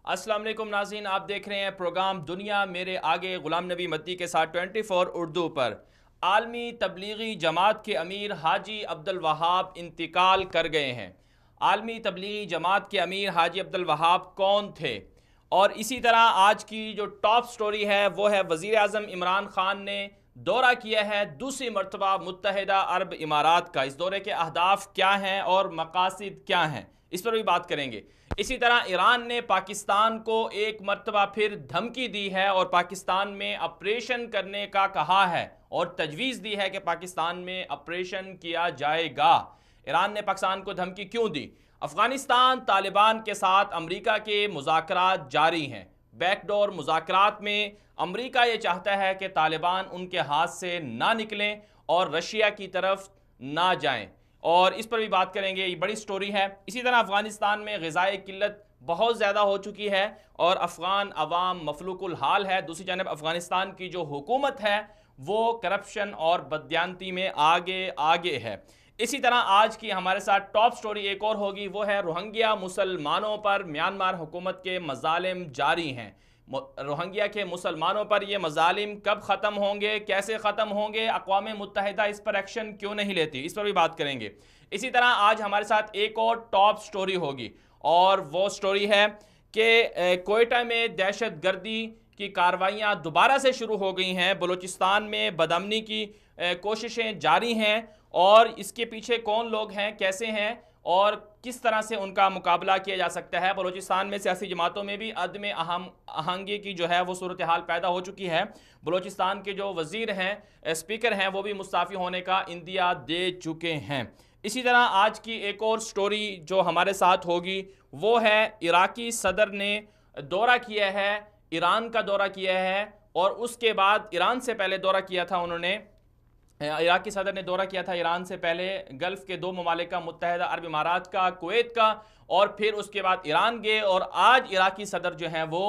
السلام علیکم ناظرین، آپ دیکھ رہے ہیں پروگرام دنیا میرے آگے غلام نبی مدی کے ساتھ 24 اردو پر۔ عالمی تبلیغی جماعت کے امیر حاجی عبدالوہاب انتقال کر گئے ہیں۔ عالمی تبلیغی جماعت کے امیر حاجی عبدالوہاب کون تھے؟ اور اسی طرح آج کی جو ٹاپ سٹوری ہے وہ ہے وزیر اعظم عمران خان نے دورہ کیا ہے دوسری مرتبہ متحدہ عرب امارات کا۔ اس دورے کے اہداف کیا ہیں اور مقاصد کیا ہیں، اس پر بھی بات کریں گے۔ اسی طرح ایران نے پاکستان کو ایک مرتبہ پھر دھمکی دی ہے اور پاکستان میں آپریشن کرنے کا کہا ہے اور تجویز دی ہے کہ پاکستان میں آپریشن کیا جائے گا۔ ایران نے پاکستان کو دھمکی کیوں دی؟ افغانستان طالبان کے ساتھ امریکہ کے مذاکرات جاری ہیں۔ بیک ڈور مذاکرات میں امریکہ یہ چاہتا ہے کہ طالبان ان کے ہاتھ سے نہ نکلیں اور رشیا کی طرف نہ جائیں، اور اس پر بھی بات کریں گے، یہ بڑی سٹوری ہے۔ اسی طرح افغانستان میں غذائی قلت بہت زیادہ ہو چکی ہے اور افغان عوام مفلوق الحال ہے۔ دوسری جانب افغانستان کی جو حکومت ہے وہ کرپشن اور بددیانتی میں آگے ہے۔ اسی طرح آج کی ہمارے ساتھ ٹاپ سٹوری ایک اور ہوگی، وہ ہے روہنگیا مسلمانوں پر میانمار حکومت کے مظالم جاری ہیں۔ روہنگیا کے مسلمانوں پر یہ مظالم کب ختم ہوں گے، کیسے ختم ہوں گے، اقوام متحدہ اس پر ایکشن کیوں نہیں لیتی، اس پر بھی بات کریں گے۔ اسی طرح آج ہمارے ساتھ ایک اور ٹاپ سٹوری ہوگی، اور وہ سٹوری ہے کہ کوئٹہ میں دہشت گردی کی کارروائیاں دوبارہ سے شروع ہو گئی ہیں۔ بلوچستان میں بدامنی کی کوششیں جاری ہیں، اور اس کے پیچھے کون لوگ ہیں، کیسے ہیں اور کس طرح سے ان کا مقابلہ کیا جا سکتا ہے۔ بلوچستان میں سیاسی جماعتوں میں بھی عدم آہنگی کی جو ہے وہ صورتحال پیدا ہو چکی ہے۔ بلوچستان کے جو وزیر ہیں، اسپیکر ہیں، وہ بھی مستعفی ہونے کا عندیہ دے چکے ہیں۔ اسی طرح آج کی ایک اور سٹوری جو ہمارے ساتھ ہوگی وہ ہے عراقی صدر نے دورہ کیا ہے، ایران کا دورہ کیا ہے، اور اس کے بعد ایران سے پہلے دورہ کیا تھا انہوں نے، عراقی صدر نے دورہ کیا تھا ایران سے پہلے گلف کے 2 ممالک کا، متحدہ عرب امارات کا، کویت کا، اور پھر اس کے بعد ایران گئے، اور آج عراقی صدر جو ہیں وہ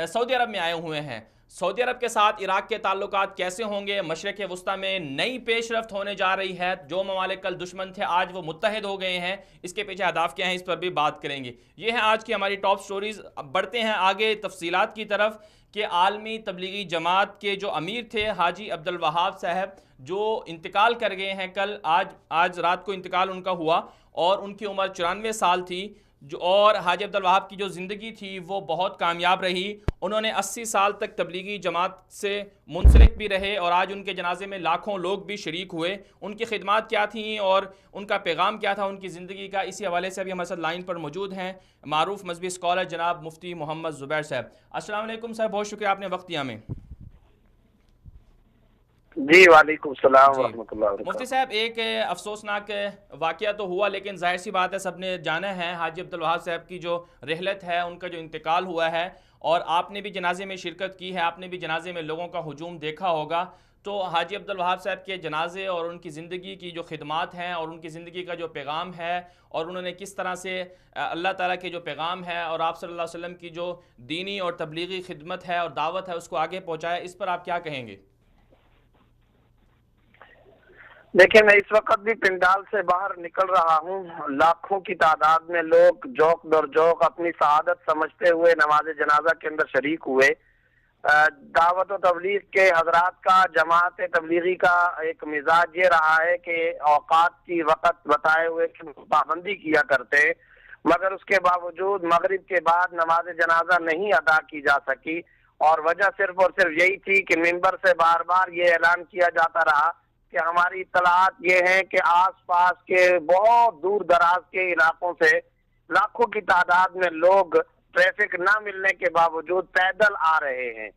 سعودی عرب میں آئے ہوئے ہیں۔ سعودی عرب کے ساتھ عراق کے تعلقات کیسے ہوں گے؟ مشرق وسطیٰ میں نئی پیش رفت ہونے جا رہی ہے، جو ممالک کل دشمن تھے آج وہ متحد ہو گئے ہیں، اس کے پیچھے اہداف کیا ہیں، اس پر بھی بات کریں گے۔ یہ ہیں آج کی ہماری ٹاپ سٹوریز۔ اب بڑھتے ہیں آگے تفصیلات کی طرف کہ عالمی تبلیغی جماعت کے جو امیر تھے حاجی عبدالوہاب صاحب، جو انتقال کر گئے ہیں کل، آج رات کو انتقال ان کا ہوا، اور ان کی عمر 94 سال تھی، اور حاجی عبدالوہاب کی جو زندگی تھی وہ بہت کامیاب رہی۔ انہوں نے 80 سال تک تبلیغی جماعت سے منسلک بھی رہے، اور آج ان کے جنازے میں لاکھوں لوگ بھی شریک ہوئے۔ ان کی خدمات کیا تھیں اور ان کا پیغام کیا تھا ان کی زندگی کا، اسی حوالے سے ابھی ہمارے ساتھ لائن پر موجود ہیں معروف مذہبی اسکالر جناب مفتی محمد زبیر صاحب۔ السلام علیکم صاحب، بہت شکریہ آپ نے وقت دیا ہمیں۔ جی وعلیکم السلام ورحمۃ اللہ وبرکاتہ۔ مفتی صاحب، ایک افسوسناک واقعہ تو ہوا، لیکن ظاہر سی بات ہے سب نے جانا ہے حاجی عبدالوہاب صاحب کی جو رحلت ہے، ان کا جو انتقال ہوا ہے، اور آپ نے بھی جنازے میں شرکت کی ہے، آپ نے بھی جنازے میں لوگوں کا ہجوم دیکھا ہوگا۔ تو حاجی عبدالوہاب صاحب کے جنازے اور ان کی زندگی کی جو خدمات ہیں اور ان کی زندگی کا جو پیغام ہے، اور انہوں نے کس طرح سے اللہ تعالیٰ کے جو پیغام ہے اور آپ صلی اللہ علیہ وسلم کی جو دینی اور تبلیغی خدمت ہے اور دعوت ہے اس کو آگے پہنچایا، اس پر آپ کیا کہیں گے؟ دیکھیں، میں اس وقت بھی پنڈال سے باہر نکل رہا ہوں، لاکھوں کی تعداد میں لوگ جوق در جوق اپنی سعادت سمجھتے ہوئے نماز جنازہ کے اندر شریک ہوئے۔ دعوت و تبلیغ کے حضرات کا، جماعت تبلیغی کا ایک مزاج یہ رہا ہے کہ اوقات کی وقت بتائے ہوئے کی پابندی کیا کرتے، مگر اس کے باوجود مغرب کے بعد نماز جنازہ نہیں ادا کی جا سکی، اور وجہ صرف اور صرف یہی تھی کہ منبر سے بار بار یہ اعلان کیا جاتا رہا کہ ہماری اطلاعات یہ ہیں کہ آس پاس کے بہت دور دراز کے علاقوں سے لاکھوں کی تعداد میں لوگ ٹریفک نہ ملنے کے باوجود پیدل آ رہے ہیں۔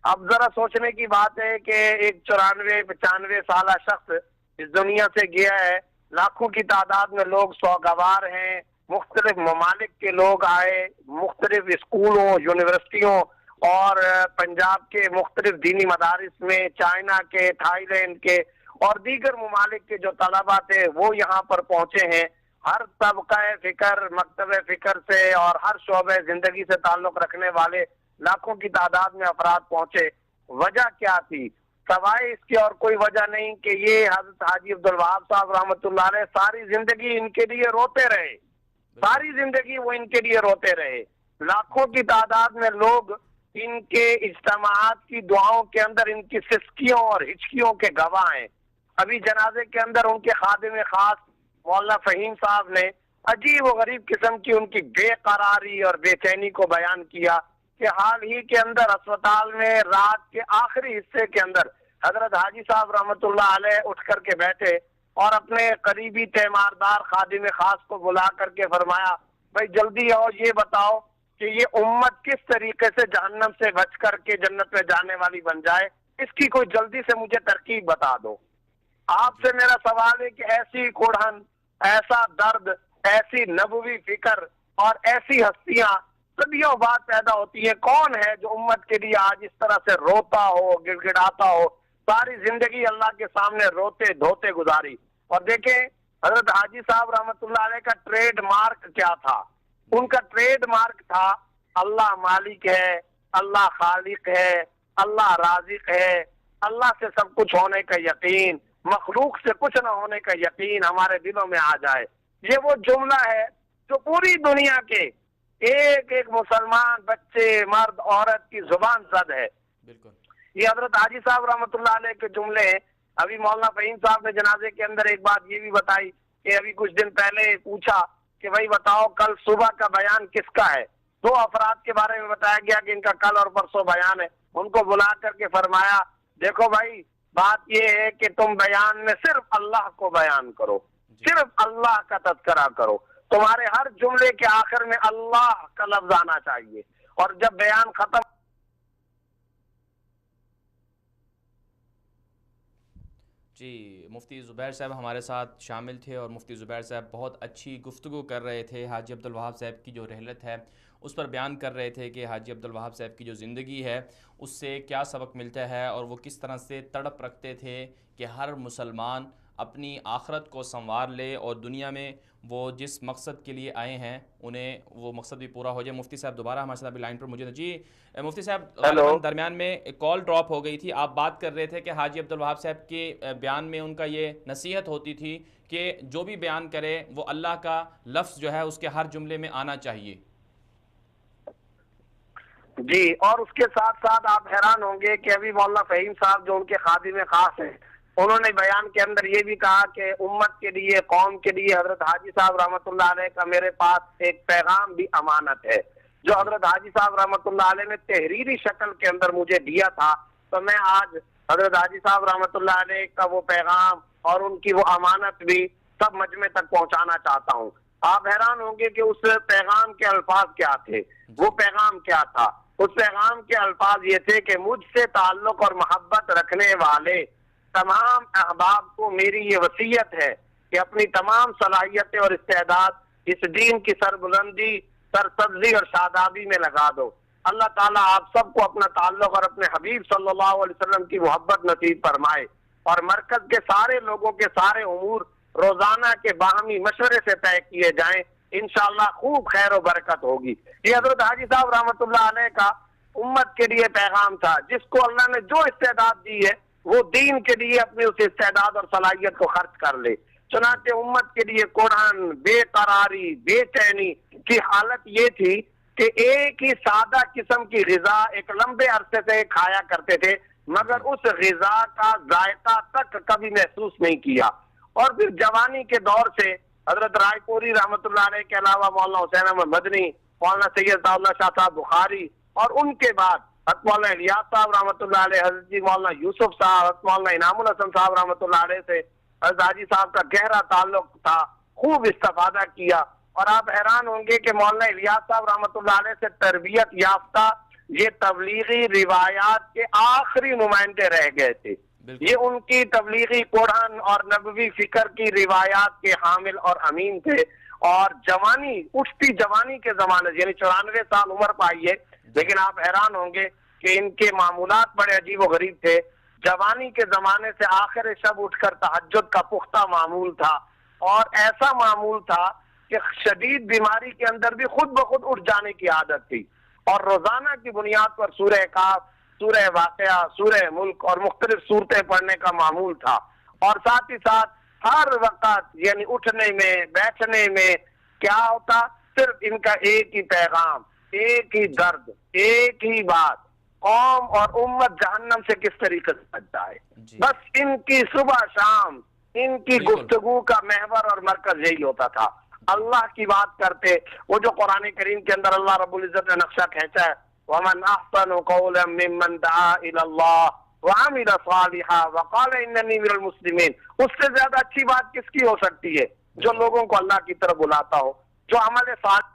اب ذرا سوچنے کی بات ہے کہ ایک 94-95 سالہ شخص اس دنیا سے گیا ہے، لاکھوں کی تعداد میں لوگ سوگوار ہیں، مختلف ممالک کے لوگ آئے، مختلف اسکولوں، یونیورسٹیوں اور پنجاب کے مختلف دینی مدارس میں چائنا کے، تھائی لینڈ کے اور دیگر ممالک کے جو طلباء تھے وہ یہاں پر پہنچے ہیں. ہر طبقہ فکر، مکتب فکر سے اور ہر شعبہ زندگی سے تعلق رکھنے والے لاکھوں کی تعداد میں افراد پہنچے. وجہ کیا تھی؟ سوائے اس کی اور کوئی وجہ نہیں کہ یہ حضرت حاجی عبدالوہاب صاحب رحمۃ اللہ علیہ ساری زندگی ان کے لیے روتے رہے، ساری زندگی وہ ان کے لیے روتے رہے. لاکھوں کی تعداد میں لوگ ان کے اجتماعات کی دعاؤں کے اندر ان کی سسکیوں اور ہچکیوں کے گواہ ہیں. ابھی جنازے کے اندر ان کے خادم خاص مولانا فہیم صاحب نے عجیب و غریب قسم کی ان کی بے قراری اور بے چینی کو بیان کیا کہ حال ہی کے اندر اسپتال میں رات کے آخری حصے کے اندر حضرت حاجی صاحب رحمۃ اللہ علیہ اٹھ کر کے بیٹھے اور اپنے قریبی تیماردار خادم خاص کو بلا کر کے فرمایا، بھائی جلدی آؤ، یہ بتاؤ کہ یہ امت کس طریقے سے جہنم سے بچ کر کے جنت میں جانے والی بن جائے، اس کی کوئی جلدی سے مجھے ترکیب بتا دو. آپ سے میرا سوال ہے کہ ایسی کوڑھن، ایسا درد، ایسی نبوی فکر اور ایسی ہستیاں صدیوں بعد پیدا ہوتی ہیں، کون ہے جو امت کے لیے آج اس طرح سے روتا ہو، گڑ گڑاتا ہو؟ ساری زندگی اللہ کے سامنے روتے دھوتے گزاری. اور دیکھیں حضرت حاجی صاحب رحمۃ اللہ علیہ کا ٹریڈ مارک کیا تھا؟ ان کا ٹریڈ مارک تھا اللہ مالک ہے، اللہ خالق ہے، اللہ رازق ہے، اللہ سے سب کچھ ہونے کا یقین، مخلوق سے کچھ نہ ہونے کا یقین ہمارے دلوں میں آ جائے. یہ وہ جملہ ہے جو پوری دنیا کے ایک ایک مسلمان بچے، مرد، عورت کی زبان زد ہے. بالکل یہ حضرت حاجی صاحب رحمۃ اللہ علیہ کے جملے ہیں. ابھی مولانا فہیم صاحب نے جنازے کے اندر ایک بات یہ بھی بتائی کہ ابھی کچھ دن پہلے پوچھا کہ بھائی بتاؤ کل صبح کا بیان کس کا ہے؟ 2 افراد کے بارے میں بتایا گیا کہ ان کا کل اور پرسوں بیان ہے. ان کو بلا کر کے فرمایا، دیکھو بھائی بات یہ ہے کہ تم بیان میں صرف اللہ کو بیان کرو، صرف اللہ کا تذکرہ کرو، تمہارے ہر جملے کے آخر میں اللہ کا لفظ آنا چاہیے. اور جب بیان ختم جی، مفتی زبیر صاحب ہمارے ساتھ شامل تھے اور مفتی زبیر صاحب بہت اچھی گفتگو کر رہے تھے. حاجی عبدالوہاب صاحب کی جو رحلت ہے اس پر بیان کر رہے تھے کہ حاجی عبدالوہاب صاحب کی جو زندگی ہے اس سے کیا سبق ملتا ہے اور وہ کس طرح سے تڑپ رکھتے تھے کہ ہر مسلمان اپنی آخرت کو سنوار لے اور دنیا میں وہ جس مقصد کے لیے آئے ہیں انہیں وہ مقصد بھی پورا ہو جائے. مفتی صاحب دوبارہ ہمارے ساتھ ابھی لائن پر موجود ہیں. جی مفتی صاحب، غالباً درمیان میں ایک کال ڈراپ ہو گئی تھی. آپ بات کر رہے تھے کہ حاجی عبدالوہاب صاحب کے بیان میں ان کا یہ نصیحت ہوتی تھی کہ جو بھی بیان کرے وہ اللہ کا لفظ جو ہے اس کے ہر جملے میں آنا چاہیے. جی، اور اس کے ساتھ ساتھ آپ حیران ہوں گے کہ ابھی مولانا فہیم صاحب جو ان کے خادم خاص ہیں انہوں نے بیان کے اندر یہ بھی کہا کہ امت کے لیے، قوم کے لیے حضرت حاجی صاحب رحمۃ اللہ علیہ کا میرے پاس ایک پیغام بھی امانت ہے جو حضرت حاجی صاحب رحمۃ اللہ علیہ نے تحریری شکل کے اندر مجھے دیا تھا. تو میں آج حضرت حاجی صاحب رحمۃ اللہ علیہ کا وہ پیغام اور ان کی وہ امانت بھی سب مجمع تک پہنچانا چاہتا ہوں. آپ حیران ہوں گے کہ اس پیغام کے الفاظ کیا تھے. وہ پیغام کیا تھا؟ اس پیغام کے الفاظ یہ تھے کہ مجھ سے تعلق اور محبت رکھنے والے تمام احباب کو میری یہ وصیت ہے کہ اپنی تمام صلاحیتیں اور استعداد اس دین کی سربلندی، سرسبزی اور شادابی میں لگا دو. اللہ تعالیٰ آپ سب کو اپنا تعلق اور اپنے حبیب صلی اللہ علیہ وسلم کی محبت نصیب فرمائے اور مرکز کے سارے لوگوں کے سارے امور روزانہ کے باہمی مشورے سے طے کیے جائیں. انشاءاللہ خوب خیر و برکت ہوگی. یہ حضرت حاجی صاحب رحمۃ اللہ علیہ کا امت کے لیے پیغام تھا. جس کو اللہ نے جو استعداد دی ہے وہ دین کے لیے اپنی اس استعداد اور صلاحیت کو خرچ کر لے. چنانچہ امت کے لیے قرآن، بے قراری، بے چینی کی حالت یہ تھی کہ ایک ہی سادہ قسم کی غذا ایک لمبے عرصے سے کھایا کرتے تھے مگر اس غذا کا ذائقہ تک کبھی محسوس نہیں کیا. اور پھر جوانی کے دور سے حضرت رائے پوری رحمۃ اللہ علیہ کے علاوہ مولانا حسین احمد مدنی، مولانا سید اللہ شاہ صاحب بخاری اور ان کے بعد حضرت مولانا الیاس صاحب رحمۃ اللہ علیہ، حضرت جی مولانا یوسف صاحب، حضرت مولانا انعام الحسن صاحب رحمۃ اللہ علیہ سے حضرت حاجی صاحب کا گہرا تعلق تھا. خوب استفادہ کیا. اور آپ حیران ہوں گے کہ مولانا الیاس صاحب رحمۃ اللہ علیہ سے تربیت یافتہ یہ تبلیغی روایات کے آخری نمائندے رہ گئے تھے. یہ ان کی تبلیغی قرآن اور نبوی فکر کی روایات کے حامل اور امین تھے. اور جوانی، اٹھتی جوانی کے زمانے یعنی 94 سال عمر پائی ہے، لیکن آپ حیران ہوں گے کہ ان کے معمولات بڑے عجیب و غریب تھے. جوانی کے زمانے سے آخر شب اٹھ کر تہجد کا پختہ معمول تھا، اور ایسا معمول تھا کہ شدید بیماری کے اندر بھی خود بخود اٹھ جانے کی عادت تھی، اور روزانہ کی بنیاد پر سورہ کاف، سورہ واقعہ، سورہ ملک اور مختلف صورتیں پڑھنے کا معمول تھا. اور ساتھ ہی ساتھ ہر وقت یعنی اٹھنے میں بیٹھنے میں کیا ہوتا، صرف ان کا ایک ہی پیغام، ایک ہی درد، ایک ہی بات، قوم اور امت جہنم سے کس طریقے سے بچ جائے. بس ان کی صبح شام ان کی گفتگو کا محور اور مرکز یہی ہوتا تھا. اللہ کی بات کرتے، وہ جو قرآن کریم کے اندر اللہ رب العزت نے نقشہ کھینچا ہے، وَمَنْ أَحْسَنُ قَوْلًا مِّمَّنْ دَعَا إِلَى اللَّهِ وَعَمِلَ صَالِحًا وَقَالَ إِنَّنِي مِنَ الْمُسْلِمِينَ. اس سے زیادہ اچھی بات کس کی ہو سکتی ہے؟ جو لوگوں کو اللہ کی طرف بلاتا ہو، جو عمل صالح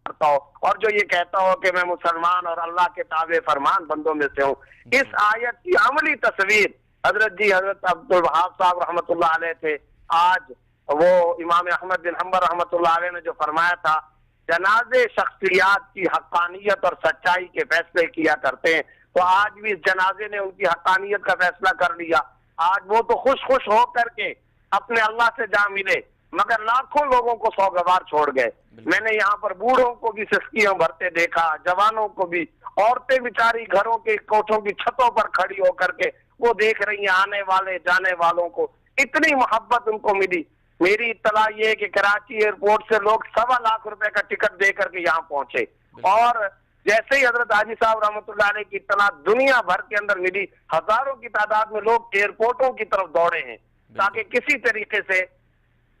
کرتا ہو، اور جو یہ کہتا ہو کہ میں مسلمان اور اللہ کے تابع فرمان بندوں میں سے ہوں. اس آیت کی عملی تصویر حضرت عبد الوہاب صاحب رحمۃ اللہ علیہ تھے. آج وہ امام احمد بن حنبل رحمۃ اللہ علیہ نے جو فرمایا تھا، جنازے شخصیات کی حقانیت اور سچائی کے فیصلے کیا کرتے ہیں، تو آج بھی اس جنازے نے ان کی حقانیت کا فیصلہ کر لیا. آج وہ تو خوش ہو کر کے اپنے اللہ سے جا ملے، مگر لاکھوں لوگوں کو سوگوار چھوڑ گئے. میں نے یہاں پر بوڑھوں کو بھی سسکیاں بھرتے دیکھا، جوانوں کو بھی، عورتیں بیچاری گھروں کے کوٹھوں کی چھتوں پر کھڑی ہو کر کے وہ دیکھ رہی ہیں آنے والے جانے والوں کو. اتنی محبت ان کو ملی. میری اطلاع یہ ہے کہ کراچی ایئرپورٹ سے لوگ 1.25 لاکھ روپے کا ٹکٹ دے کر کے یہاں پہنچے، اور جیسے ہی حضرت حاجی صاحب رحمۃ اللہ علیہ کی اطلاع دنیا بھر کے اندر ملی، ہزاروں کی تعداد میں لوگ ایئرپورٹوں کی طرف دوڑے ہیں تاکہ کسی طریقے سے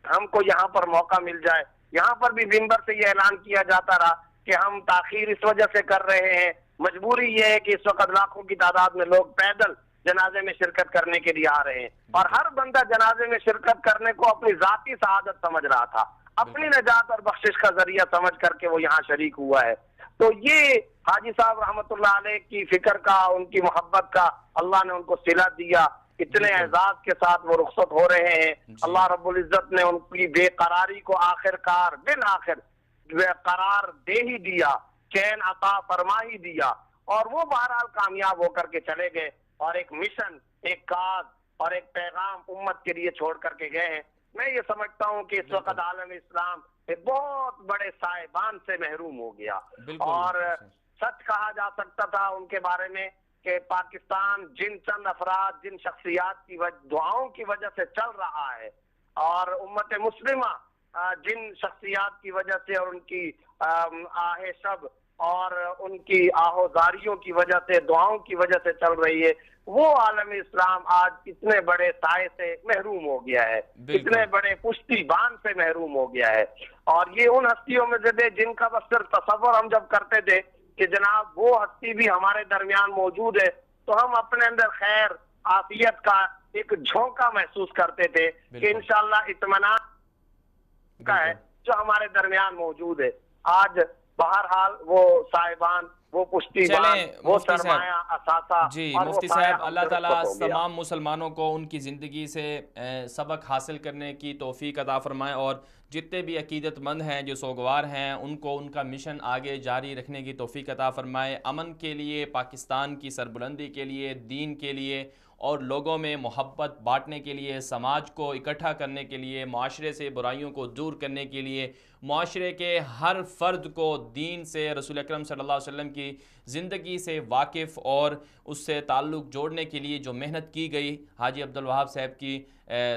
ہم کو یہاں پر موقع مل جائے. یہاں پر بھی منبر سے یہ اعلان کیا جاتا رہا کہ ہم تاخیر اس وجہ سے کر رہے ہیں، مجبوری یہ ہے کہ اس وقت لاکھوں کی تعداد میں لوگ پیدل جنازے میں شرکت کرنے کے لیے آ رہے ہیں، اور ہر بندہ جنازے میں شرکت کرنے کو اپنی ذاتی سعادت سمجھ رہا تھا، اپنی نجات اور بخشش کا ذریعہ سمجھ کر کے وہ یہاں شریک ہوا ہے. تو یہ حاجی صاحب رحمۃ اللہ علیہ کی فکر کا، ان کی محبت کا اللہ نے ان کو صلہ دیا. اتنے اعزاز کے ساتھ وہ رخصت ہو رہے ہیں. اللہ رب العزت نے ان کی بے قراری کو آخرکار بالآخر قرار دے ہی دیا، چین عطا فرما ہی دیا، اور وہ بہرحال کامیاب ہو کر کے چلے گئے، اور ایک مشن، ایک کاز اور ایک پیغام امت کے لیے چھوڑ کر کے گئے ہیں. میں یہ سمجھتا ہوں کہ اس وقت عالم اسلام ایک بہت بڑے صاحبان سے محروم ہو گیا، اور سچ کہا جا سکتا تھا ان کے بارے میں کہ پاکستان جن چند افراد، جن شخصیات کی دعاؤں کی وجہ سے چل رہا ہے، اور امت مسلمہ جن شخصیات کی وجہ سے اور ان کی آہ شب اور ان کی آہوزاریوں کی وجہ سے، دعاؤں کی وجہ سے چل رہی ہے، وہ عالم اسلام آج اتنے بڑے سائے سے محروم ہو گیا ہے، اتنے بڑے پشتی بان سے محروم ہو گیا ہے. اور یہ ان ہستیوں میں سے تھے جن کا بس صرف تصور ہم جب کرتے تھے کہ جناب وہ ہستی بھی ہمارے درمیان موجود ہے، تو ہم اپنے اندر خیر عافیت کا ایک جھونکا محسوس کرتے تھے کہ انشاءاللہ اطمینان کا ہے جو ہمارے درمیان موجود ہے. آج بہرحال وہ صاحبان، وہ پشتی بان، وہ سرمایہ اثاثہ، جی مفتی صاحب، اللہ تعالیٰ تمام مسلمانوں کو ان کی زندگی سے سبق حاصل کرنے کی توفیق عطا فرمائے، اور جتنے بھی عقیدت مند ہیں جو سوگوار ہیں ان کو ان کا مشن آگے جاری رکھنے کی توفیق عطا فرمائے، امن کے لیے، پاکستان کی سربلندی کے لیے، دین کے لیے، اور لوگوں میں محبت بانٹنے کے لیے، سماج کو اکٹھا کرنے کے لیے، معاشرے سے برائیوں کو دور کرنے کے لیے، معاشرے کے ہر فرد کو دین سے، رسول اکرم صلی اللہ علیہ وسلم کی زندگی سے واقف اور اس سے تعلق جوڑنے کے لیے جو محنت کی گئی حاجی عبد الوہاب صاحب کی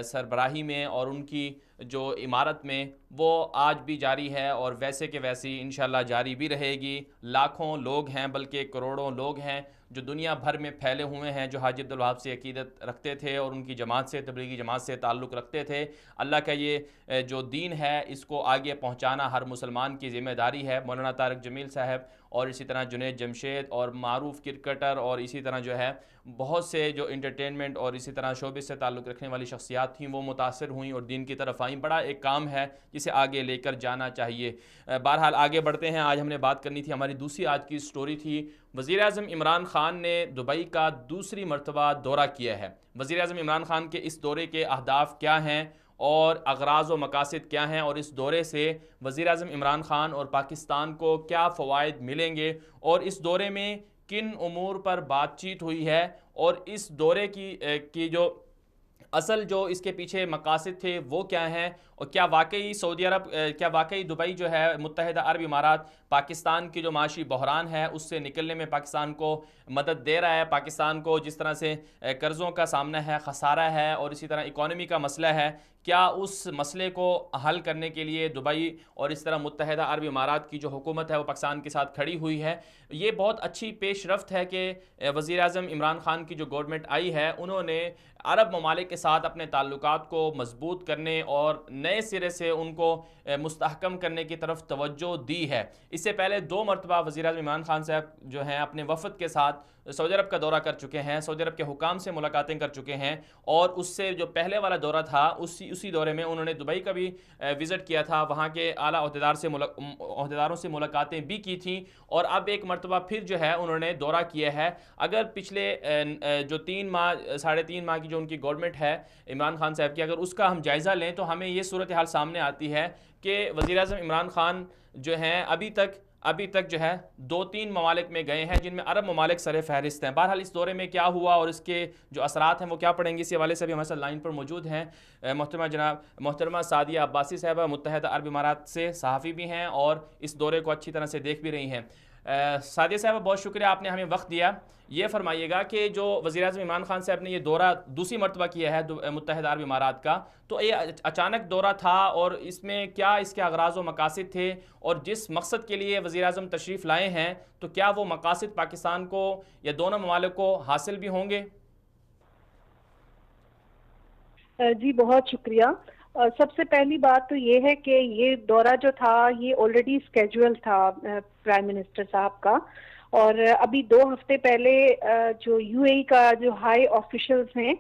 سربراہی میں اور ان کی جو عمارت میں، وہ آج بھی جاری ہے، اور ویسے کہ ویسی انشاءاللہ جاری بھی رہے گی. لاکھوں لوگ ہیں، بلکہ کروڑوں لوگ ہیں جو دنیا بھر میں پھیلے ہوئے ہیں، جو حاجی عبد الوہاب سے عقیدت رکھتے تھے اور ان کی جماعت سے، تبلیغی جماعت سے تعلق رکھتے تھے. اللہ کا یہ جو دین ہے اس کو آگے پہنچانا ہر مسلمان کی ذمہ داری ہے. مولانا طارق جمیل صاحب اور اسی طرح جنید جمشید اور معروف کرکٹر اور اسی طرح جو ہے بہت سے جو انٹرٹینمنٹ اور اسی طرح شعبے سے تعلق رکھنے والی شخصیات تھیں، وہ متاثر ہوئیں اور دین کی طرف آئیں. بڑا ایک کام ہے جسے آگے لے کر جانا چاہیے. بہرحال آگے بڑھتے ہیں. آج ہم نے بات کرنی تھی، ہماری دوسری آج کی سٹوری تھی، وزیر اعظم عمران خان نے دبئی کا دوسری مرتبہ دورہ کیا ہے. وزیر اعظم عمران خان کے اس دورے کے اہداف کیا ہیں اور اغراض و مقاصد کیا ہیں، اور اس دورے سے وزیر اعظم عمران خان اور پاکستان کو کیا فوائد ملیں گے، اور اس دورے میں کن امور پر بات چیت ہوئی ہے، اور اس دورے کی جو اصل جو اس کے پیچھے مقاصد تھے وہ کیا ہیں، اور کیا واقعی سعودی عرب کیا واقعی دبئی جو ہے متحدہ عرب امارات پاکستان کی جو معاشی بحران ہے اس سے نکلنے میں پاکستان کو مدد دے رہا ہے، پاکستان کو جس طرح سے قرضوں کا سامنا ہے، خسارہ ہے، اور اسی طرح اکانومی کا مسئلہ ہے، کیا اس مسئلے کو حل کرنے کے لیے دبئی اور اس طرح متحدہ عرب امارات کی جو حکومت ہے وہ پاکستان کے ساتھ کھڑی ہوئی ہے۔ یہ بہت اچھی پیش رفت ہے کہ وزیر اعظم عمران خان کی جو گورنمنٹ آئی ہے انہوں نے عرب ممالک کے ساتھ اپنے تعلقات کو مضبوط کرنے اور نئے سرے سے ان کو مستحکم کرنے کی طرف توجہ دی ہے۔ اس سے پہلے 2 مرتبہ وزیر اعظم عمران خان صاحب جو ہیں اپنے وفد کے ساتھ سعودی عرب کا دورہ کر چکے ہیں، سعودی عرب کے حکام سے ملاقاتیں کر چکے ہیں، اور اس سے جو پہلے والا دورہ تھا اسی دورے میں انہوں نے دبئی کا بھی وزٹ کیا تھا، وہاں کے اعلیٰ عہدیداروں سے ملاقاتیں بھی کی تھیں، اور اب ایک مرتبہ پھر جو ہے انہوں نے دورہ کیا ہے۔ اگر پچھلے جو 3.5 ماہ کی جو ان کی گورنمنٹ ہے عمران خان صاحب کی، اگر اس کا ہم جائزہ لیں تو ہمیں یہ صورتحال سامنے آتی ہے کہ وزیر اعظم عمران خان جو ہیں ابھی تک جو ہے 2-3 ممالک میں گئے ہیں جن میں عرب ممالک سر فہرست ہیں۔ بہرحال اس دورے میں کیا ہوا اور اس کے جو اثرات ہیں وہ کیا پڑیں گے، اس حوالے سے بھی ہمارے ساتھ لائن پر موجود ہیں محترمہ سعدیہ عباسی صاحبہ، متحدہ عرب امارات سے صحافی بھی ہیں اور اس دورے کو اچھی طرح سے دیکھ بھی رہی ہیں۔ سعدیہ صاحبہ بہت شکریہ، آپ نے ہمیں وقت دیا۔ یہ فرمائیے گا کہ جو وزیر اعظم عمران خان صاحب نے یہ دورہ دوسری مرتبہ کیا ہے متحدہ عرب امارات کا، تو یہ اچانک دورہ تھا اور اس میں کیا اس کے اغراض و مقاصد تھے، اور جس مقصد کے لیے وزیر اعظم تشریف لائے ہیں تو کیا وہ مقاصد پاکستان کو یا دونوں ممالک کو حاصل بھی ہوں گے؟ جی بہت شکریہ۔ سب سے پہلی بات تو یہ ہے کہ یہ دورہ جو تھا یہ آلریڈی اسکیجول تھا پرائم منسٹر صاحب کا، اور ابھی 2 ہفتے پہلے جو یو اے ای کا جو ہائی آفیشلز ہیں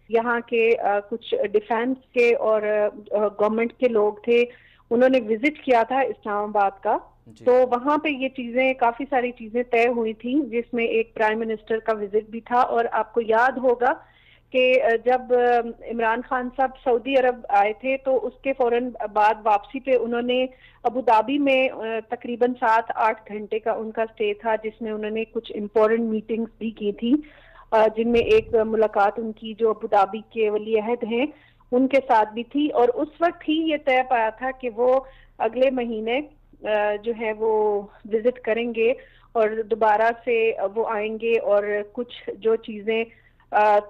یہاں کے کچھ ڈیفینس کے اور گورنمنٹ کے لوگ تھے، انہوں نے وزٹ کیا تھا اسلام آباد کا، تو وہاں پہ یہ چیزیں کافی ساری چیزیں طے ہوئی تھیں جس میں ایک پرائم منسٹر کا وزٹ بھی تھا۔ اور آپ کو یاد ہوگا کہ جب عمران خان صاحب سعودی عرب آئے تھے تو اس کے فوراً بعد واپسی پہ انہوں نے ابو دھابی میں تقریباً 7-8 گھنٹے کا ان کا اسٹے تھا، جس میں انہوں نے کچھ امپورٹنٹ میٹنگز بھی کی تھی، جن میں ایک ملاقات ان کی جو ابو دھابی کے ولی عہد ہیں ان کے ساتھ بھی تھی، اور اس وقت ہی یہ طے پایا تھا کہ وہ اگلے مہینے جو ہے وہ وزٹ کریں گے اور دوبارہ سے وہ آئیں گے، اور کچھ جو چیزیں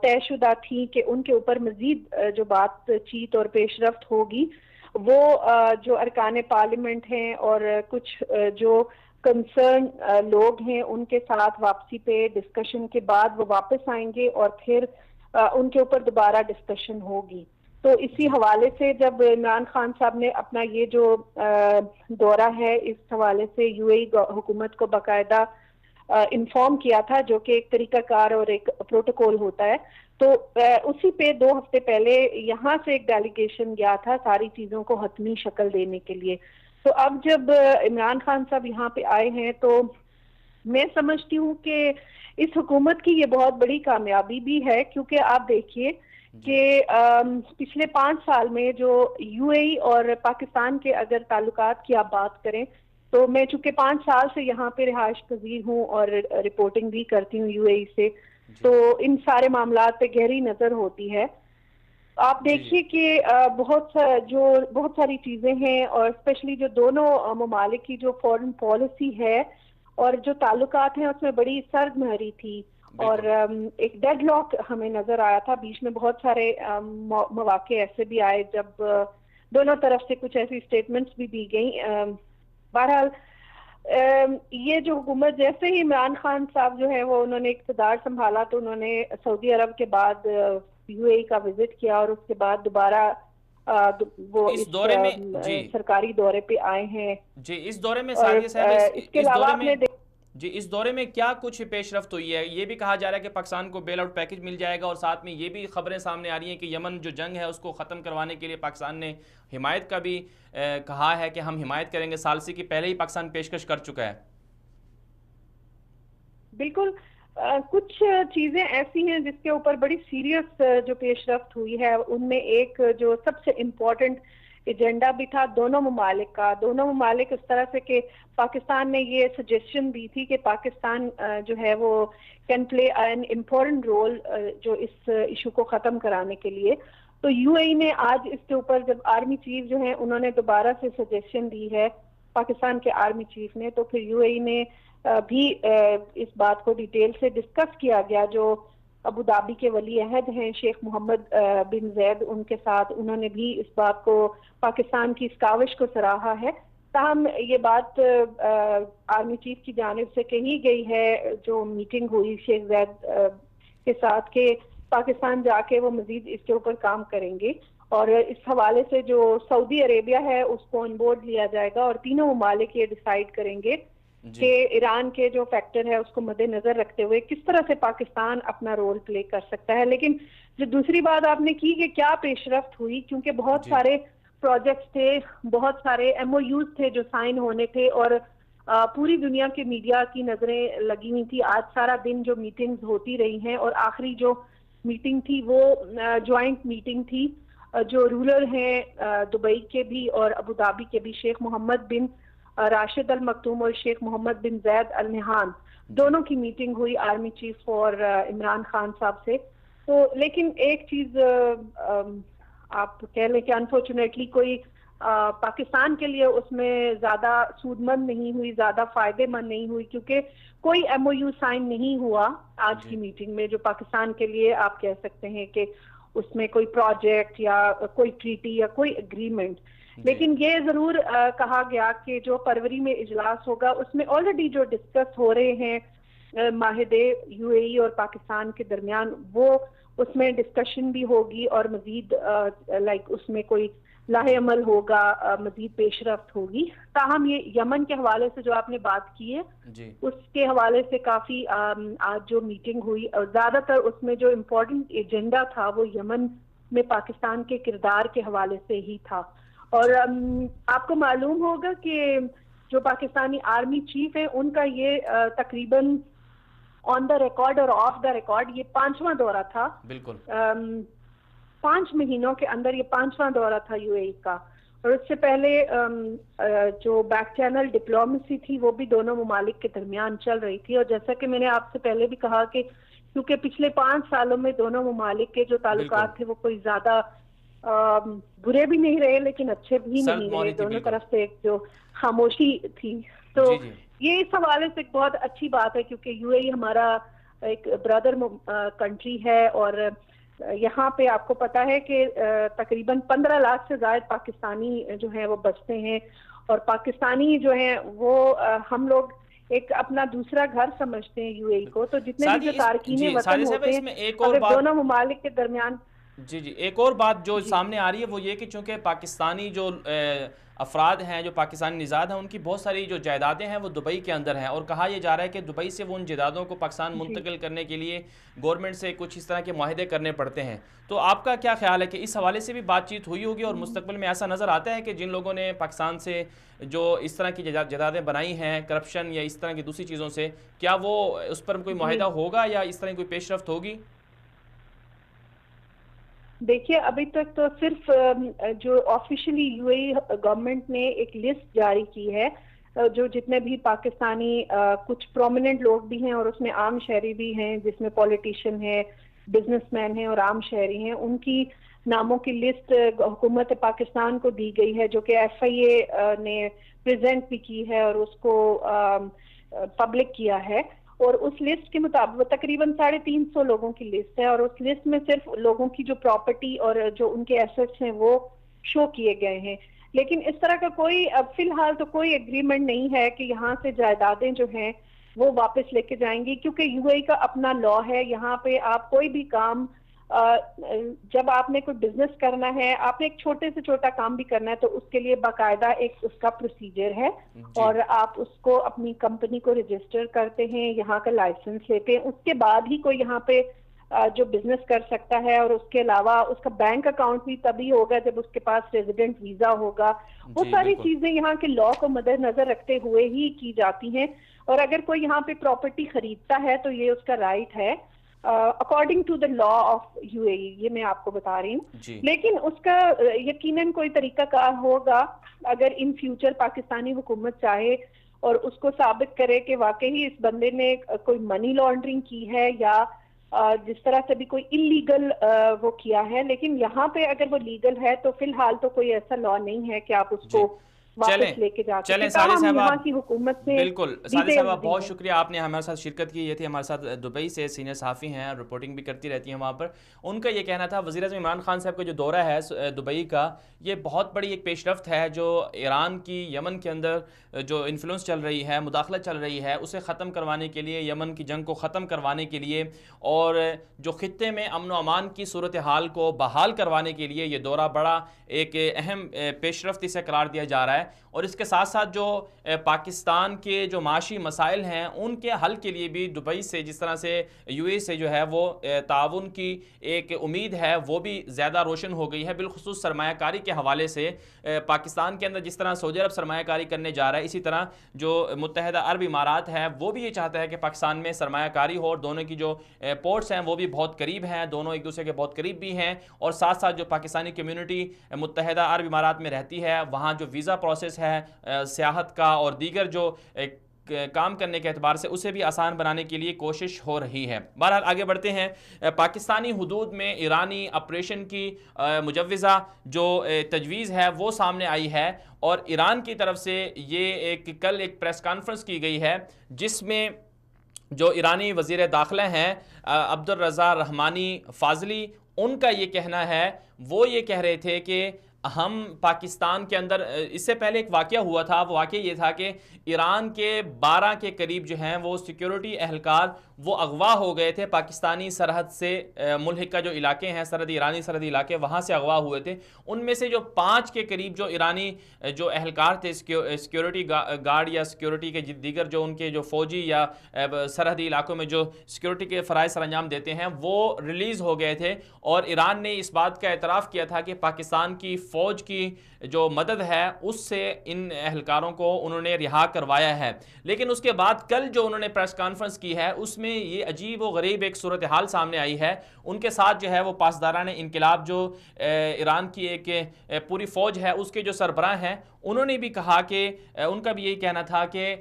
طے شدہ تھی کہ ان کے اوپر مزید جو بات چیت اور پیش رفت ہوگی وہ جو ارکان پارلیمنٹ ہیں اور کچھ جو کنسرن لوگ ہیں ان کے ساتھ واپسی پہ ڈسکشن کے بعد وہ واپس آئیں گے اور پھر ان کے اوپر دوبارہ ڈسکشن ہوگی۔ تو اسی حوالے سے جب عمران خان صاحب نے اپنا یہ جو دورہ ہے اس حوالے سے یو اے ای حکومت کو باقاعدہ انفارم کیا تھا، جو کہ ایک طریقہ کار اور ایک پروٹوکول ہوتا ہے، تو اسی پہ 2 ہفتے پہلے یہاں سے ایک ڈیلیگیشن گیا تھا ساری چیزوں کو حتمی شکل دینے کے لیے۔ تو اب جب عمران خان صاحب یہاں پہ آئے ہیں تو میں سمجھتی ہوں کہ اس حکومت کی یہ بہت بڑی کامیابی بھی ہے، کیونکہ آپ دیکھیے کہ پچھلے 5 سال میں جو یو اے ای اور پاکستان کے اگر تعلقات کی آپ بات کریں تو میں چونکہ 5 سال سے یہاں پہ رہائش پذیر ہوں اور رپورٹنگ بھی کرتی ہوں یو اے ای سے، تو ان سارے معاملات پہ گہری نظر ہوتی ہے۔ آپ دیکھیے کہ بہت ساری چیزیں ہیں، اور اسپیشلی جو دونوں ممالک کی جو فورن پالیسی ہے اور جو تعلقات ہیں اس میں بڑی سرد مہری تھی، اور ایک ڈیڈ لاک ہمیں نظر آیا تھا، بیچ میں بہت سارے مواقع ایسے بھی آئے جب دونوں طرف سے کچھ ایسی اسٹیٹمنٹس بھی دی گئیں۔ بہرحال یہ جو حکومت جیسے ہی عمران خان صاحب جو ہے وہ انہوں نے اقتدار سنبھالا تو انہوں نے سعودی عرب کے بعد یو اے ای کا وزٹ کیا، اور اس کے بعد دوبارہ وہ اس دورے میں سرکاری دورے پہ آئے ہیں۔ جی اس دورے میں سعدیہ صاحب اس کے علاوہ آپ نے جی اس دورے میں کیا کچھ پیش رفت ہوئی ہے؟ یہ بھی کہا جا رہا ہے کہ پاکستان کو بیل آؤٹ پیکج مل جائے گا، اور ساتھ میں یہ بھی خبریں سامنے آ رہی ہیں کہ یمن جو جنگ ہے اس کو ختم کروانے کے لیے پاکستان نے حمایت کا بھی کہا ہے کہ ہم حمایت کریں گے، ثالثی کی پہلے ہی پاکستان پیشکش کر چکا ہے۔ بالکل کچھ چیزیں ایسی ہیں جس کے اوپر بڑی سیریس جو پیش رفت ہوئی ہے، ان میں ایک جو سب سے امپورٹنٹ ایجنڈا بھی تھا دونوں ممالک کا. دونوں ممالک اس طرح سے کہ پاکستان نے یہ سجیشن دی تھی کہ پاکستان جو ہے وہ can play an important role جو اس ایشو کو ختم کرانے کے لیے. تو یو اے ای نے آج اس کے اوپر جب آرمی چیف جو ہیں انہوں نے دوبارہ سے سجیشن دی ہے پاکستان کے آرمی چیف نے، تو پھر یو اے ای نے بھی اس بات کو ڈیٹیل سے ڈسکس کیا گیا. جو ابو دھابی کے ولی عہد ہیں شیخ محمد بن زید، ان کے ساتھ انہوں نے بھی اس بات کو پاکستان کی اس کاوش کو سراہا ہے. تاہم یہ بات آرمی چیف کی جانب سے کہی گئی ہے جو میٹنگ ہوئی شیخ زید کے ساتھ کہ پاکستان جا کے وہ مزید اس کے اوپر کام کریں گے، اور اس حوالے سے جو سعودی عربیہ ہے اس کو آن بورڈ لیا جائے گا، اور تینوں ممالک یہ ڈیسائیڈ کریں گے کہ ایران کے جو فیکٹر ہے اس کو مد نظر رکھتے ہوئے کس طرح سے پاکستان اپنا رول پلے کر سکتا ہے. لیکن جو دوسری بات آپ نے کی کہ کیا پیش رفت ہوئی، کیونکہ بہت سارے پروجیکٹس تھے، بہت سارے ایم او یوز تھے جو سائن ہونے تھے، اور پوری دنیا کے میڈیا کی نظریں لگی ہوئی تھی. آج سارا دن جو میٹنگز ہوتی رہی ہیں، اور آخری جو میٹنگ تھی وہ جوائنٹ میٹنگ تھی جو رولر ہیں دبئی کے بھی اور ابو دھابی کے بھی، شیخ محمد بن راشد المکتوم اور شیخ محمد بن زید ال نہیان، دونوں کی میٹنگ ہوئی آرمی چیف اور عمران خان صاحب سے. تو لیکن ایک چیز آپ کہہ لیں کہ انفارچونیٹلی کوئی پاکستان کے لیے اس میں زیادہ سود مند نہیں ہوئی، زیادہ فائدے مند نہیں ہوئی، کیونکہ کوئی ایم او یو سائن نہیں ہوا آج کی میٹنگ میں جو پاکستان کے لیے آپ کہہ سکتے ہیں کہ اس میں کوئی پروجیکٹ یا کوئی ٹریٹی یا کوئی اگریمنٹ. لیکن یہ ضرور کہا گیا کہ جو فروری میں اجلاس ہوگا اس میں آلریڈی جو ڈسکس ہو رہے ہیں معاہدے یو اے ای اور پاکستان کے درمیان، وہ اس میں ڈسکشن بھی ہوگی، اور مزید اس میں کوئی لاہ عمل ہوگا، مزید پیش رفت ہوگی. تاہم یہ یمن کے حوالے سے جو آپ نے بات کی ہے اس کے حوالے سے کافی آج جو میٹنگ ہوئی، اور زیادہ تر اس میں جو امپورٹنٹ ایجنڈا تھا وہ یمن میں پاکستان کے کردار کے حوالے سے ہی تھا. اور آپ کو معلوم ہوگا کہ جو پاکستانی آرمی چیف ہیں ان کا یہ تقریباً آن دا ریکارڈ اور آف دا ریکارڈ یہ 5واں دورہ تھا. بالکل 5 مہینوں کے اندر یہ 5واں دورہ تھا یو اے ای کا. اور اس سے پہلے جو بیک چینل ڈپلومیسی تھی وہ بھی دونوں ممالک کے درمیان چل رہی تھی. اور جیسا کہ میں نے آپ سے پہلے بھی کہا کہ کیونکہ پچھلے 5 سالوں میں دونوں ممالک کے جو تعلقات تھے وہ کوئی زیادہ برے بھی نہیں رہے لیکن اچھے بھی نہیں رہے، دونوں طرف سے ایک جو خاموشی تھی. تو یہ اس حوالے سے ایک بہت اچھی بات ہے کیونکہ یو اے ای ہمارا ایک برادر کنٹری ہے، اور یہاں پہ آپ کو پتا ہے کہ تقریباً 15 لاکھ سے زائد پاکستانی جو ہیں وہ بستے ہیں، اور پاکستانی جو ہیں وہ ہم لوگ ایک اپنا دوسرا گھر سمجھتے ہیں یو اے ای کو. تو جتنے بھی جو تارکین وطن ہوتے ہیں اگر دونوں ممالک کے درمیان ایک اور بات جو سامنے آ رہی ہے وہ یہ کہ چونکہ پاکستانی جو افراد ہیں، جو پاکستانی نژاد ہیں، ان کی بہت ساری جو جائیدادیں ہیں وہ دبئی کے اندر ہیں، اور کہا یہ جا رہا ہے کہ دبئی سے وہ ان جائیدادوں کو پاکستان منتقل کرنے کے لیے گورنمنٹ سے کچھ اس طرح کے معاہدے کرنے پڑتے ہیں. تو آپ کا کیا خیال ہے کہ اس حوالے سے بھی بات چیت ہوئی ہوگی، اور مستقبل میں ایسا نظر آتا ہے کہ جن لوگوں نے پاکستان سے جو اس طرح کی جائیدادیں بنائی ہیں کرپشن یا اس طرح کی دوسری چیزوں سے، کیا وہ اس پر کوئی معاہدہ ہوگا یا اس طرح کی کوئی پیش رفت ہوگی؟ دیکھیے ابھی تک تو صرف جو آفیشلی یو اے گورنمنٹ نے ایک لسٹ جاری کی ہے جو جتنے بھی پاکستانی کچھ پرومیننٹ لوگ بھی ہیں اور اس میں عام شہری بھی ہیں، جس میں پولیٹیشین ہیں، بزنس مین ہیں اور عام شہری ہیں، ان کی ناموں کی لسٹ حکومت پاکستان کو دی گئی ہے جو کہ ایف آئی اے نے پریزنٹ بھی کی ہے اور اس کو پبلک کیا ہے. اور اس لسٹ کے مطابق تقریباً 350 لوگوں کی لسٹ ہے، اور اس لسٹ میں صرف لوگوں کی جو پراپرٹی اور جو ان کے ایسٹس ہیں وہ شو کیے گئے ہیں. لیکن اس طرح کا کوئی اب فی الحال تو کوئی ایگریمنٹ نہیں ہے کہ یہاں سے جائیدادیں جو ہیں وہ واپس لے کے جائیں گی، کیونکہ یو اے ای کا اپنا لا ہے. یہاں پہ آپ کوئی بھی کام جب آپ نے کوئی بزنس کرنا ہے، آپ نے ایک چھوٹے سے چھوٹا کام بھی کرنا ہے تو اس کے لیے باقاعدہ ایک اس کا پروسیجر ہے، اور آپ اس کو اپنی کمپنی کو رجسٹر کرتے ہیں، یہاں کا لائسنس لیتے ہیں، اس کے بعد ہی کوئی یہاں پہ جو بزنس کر سکتا ہے. اور اس کے علاوہ اس کا بینک اکاؤنٹ بھی تبھی ہوگا جب اس کے پاس ریزیڈنٹ ویزا ہوگا. وہ ساری چیزیں یہاں کے لا کو مد نظر رکھتے ہوئے ہی کی جاتی ہیں. اور اگر کوئی یہاں پہ پراپرٹی خریدتا ہے تو یہ اس کا رائٹ ہے according to the law of U A E, یہ میں آپ کو بتا رہی ہوں. لیکن اس کا یقیناً کوئی طریقہ کار ہوگا اگر ان فیوچر پاکستانی حکومت چاہے اور اس کو ثابت کرے کہ واقعی اس بندے نے کوئی منی لانڈرنگ کی ہے یا جس طرح سے بھی کوئی انلیگل وہ کیا ہے. لیکن یہاں پہ اگر وہ لیگل ہے تو فی الحال تو کوئی ایسا لا نہیں ہے کہ آپ اس کو واپس لے کے جا کے. چلیں سعدی صاحبہ، کی حکومت سے بالکل سعدی صاحبہ بہت شکریہ، آپ نے ہمارے ساتھ شرکت کی. یہ تھی ہمارے ساتھ دبئی سے سینئر صحافی ہیں، رپورٹنگ بھی کرتی رہتی ہیں وہاں پر. ان کا یہ کہنا تھا وزیر اعظم عمران خان صاحب کا جو دورہ ہے دبئی کا، یہ بہت بڑی ایک پیش رفت ہے جو ایران کی یمن کے اندر جو انفلوئنس چل رہی ہے، مداخلت چل رہی ہے، اسے ختم کروانے کے لیے، یمن کی جنگ کو ختم کروانے کے لیے اور جو خطے میں امن و امان کی صورتحال کو بحال کروانے کے لیے یہ دورہ بڑا ایک اہم پیش رفت اسے قرار دیا جا رہا ہے. اور اس کے ساتھ ساتھ جو پاکستان کے جو معاشی مسائل ہیں ان کے حل کے لیے بھی دبئی سے جس طرح سے یو اے سے جو ہے وہ تعاون کی ایک امید ہے وہ بھی زیادہ روشن ہو گئی ہے. بالخصوص سرمایہ کاری کے حوالے سے پاکستان کے اندر جس طرح سعودی عرب سرمایہ کاری کرنے جا رہا ہے، اسی طرح جو متحدہ عرب امارات ہے وہ بھی یہ چاہتا ہے کہ پاکستان میں سرمایہ کاری ہو، اور دونوں کی جو پورٹس ہیں وہ بھی بہت قریب ہیں، دونوں ایک دوسرے کے بہت قریب بھی ہیں. اور ساتھ ساتھ جو پاکستانی کمیونٹی متحدہ عرب امارات میں رہتی ہے، وہاں جو ویزا پروسیس ہے سیاحت کا اور دیگر جو کام کرنے کے اعتبار سے اسے بھی آسان بنانے کے لیے کوشش ہو رہی ہے. بہرحال آگے بڑھتے ہیں. پاکستانی حدود میں ایرانی آپریشن کی مجوزہ جو تجویز ہے وہ سامنے آئی ہے، اور ایران کی طرف سے یہ کل ایک پریس کانفرنس کی گئی ہے جس میں جو ایرانی وزیر داخلہ ہیں عبدالرضا رحمانی فاضلی، ان کا یہ کہنا ہے، وہ یہ کہہ رہے تھے کہ ہم پاکستان کے اندر اس سے پہلے ایک واقعہ ہوا تھا، وہ واقعہ یہ تھا کہ ایران کے 12 کے قریب جو ہیں وہ سیکیورٹی اہلکار وہ اغوا ہو گئے تھے پاکستانی سرحد سے. ملحقہ جو علاقے ہیں سرحدی ایرانی سرحدی علاقے وہاں سے اغوا ہوئے تھے. ان میں سے جو 5 کے قریب جو ایرانی جو اہلکار تھے سیکیورٹی گارڈ یا سیکیورٹی کے دیگر جو ان کے جو فوجی یا سرحدی علاقوں میں جو سیکیورٹی کے فرائض سر انجام دیتے ہیں وہ ریلیز ہو گئے تھے. اور ایران نے اس بات کا اعتراف کیا تھا کہ پاکستان کی فوج کی جو مدد ہے اس سے ان اہلکاروں کو انہوں نے رہا کروایا ہے. لیکن اس کے بعد کل جو انہوں نے پریس کانفرنس کی ہے اس میں یہ عجیب و غریب ایک صورتحال سامنے آئی ہے. ان کے ساتھ جو ہے وہ پاسداران انقلاب جو ایران کی ایک پوری فوج ہے اس کے جو سربراہ ہیں انہوں نے بھی کہا کہ ان کا بھی یہی کہنا تھا کہ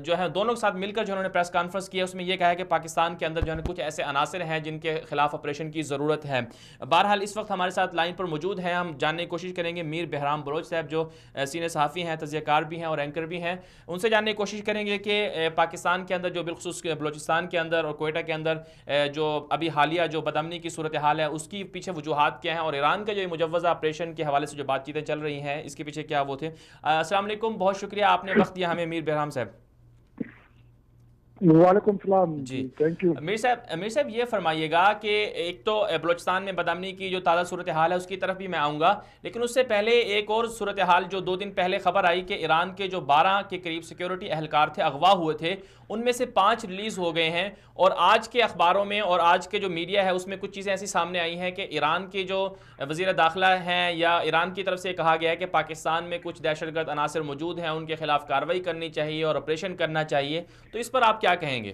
جو ہے دونوں کے ساتھ مل کر جو انہوں نے پریس کانفرنس کی ہے اس میں یہ کہا ہے کہ پاکستان کے اندر جو ہے کچھ ایسے عناصر ہیں جن کے خلاف آپریشن کی ضرورت ہے. بہرحال اس وقت ہمارے ساتھ لائن پر موجود ہیں، ہم جاننے کی کوشش کریں گے میر بہرام بلوچ صاحب جو سینئر صحافی ہیں، تجزیہ کار بھی ہیں اور اینکر بھی ہیں. ان سے جاننے کی کوشش کریں گے کہ پاکستان کے اندر جو بالخصوص بلوچستان کے اندر اور کوئٹہ کے اندر جو ابھی حالیہ جو بدامنی کی صورتحال ہے اس کی پیچھے وجوہات کیا ہیں، اور ایران کا جو مجوزہ آپریشن کے حوالے سے جو بات چیتیں چل رہی ہیں اس کے پیچھے کیا وہ تھے. السلام علیکم، بہت شکریہ آپ نے وقت دیا ہمیں میر بہرام صاحب. وعلیکم السلام. جی تھینک یو. میر صاحب یہ فرمائیے گا کہ ایک تو بلوچستان میں بدامنی کی جو تازہ صورتحال ہے اس کی طرف بھی میں آؤں گا، لیکن اس سے پہلے ایک اور صورتحال جو 2 دن پہلے خبر آئی کہ ایران کے جو 12 کے قریب سیکیورٹی اہلکار تھے اغوا ہوئے تھے، ان میں سے 5 ریلیز ہو گئے ہیں. اور آج کے اخباروں میں اور آج کے جو میڈیا ہے اس میں کچھ چیزیں ایسی سامنے آئی ہیں کہ ایران کے جو وزیر داخلہ ہیں یا ایران کی طرف سے کہا گیا ہے کہ پاکستان میں کچھ دہشت گرد عناصر موجود ہیں، ان کے خلاف کارروائی کرنی چاہیے اور آپریشن کرنا چاہیے. تو اس پر آپ کیا کہیں گے؟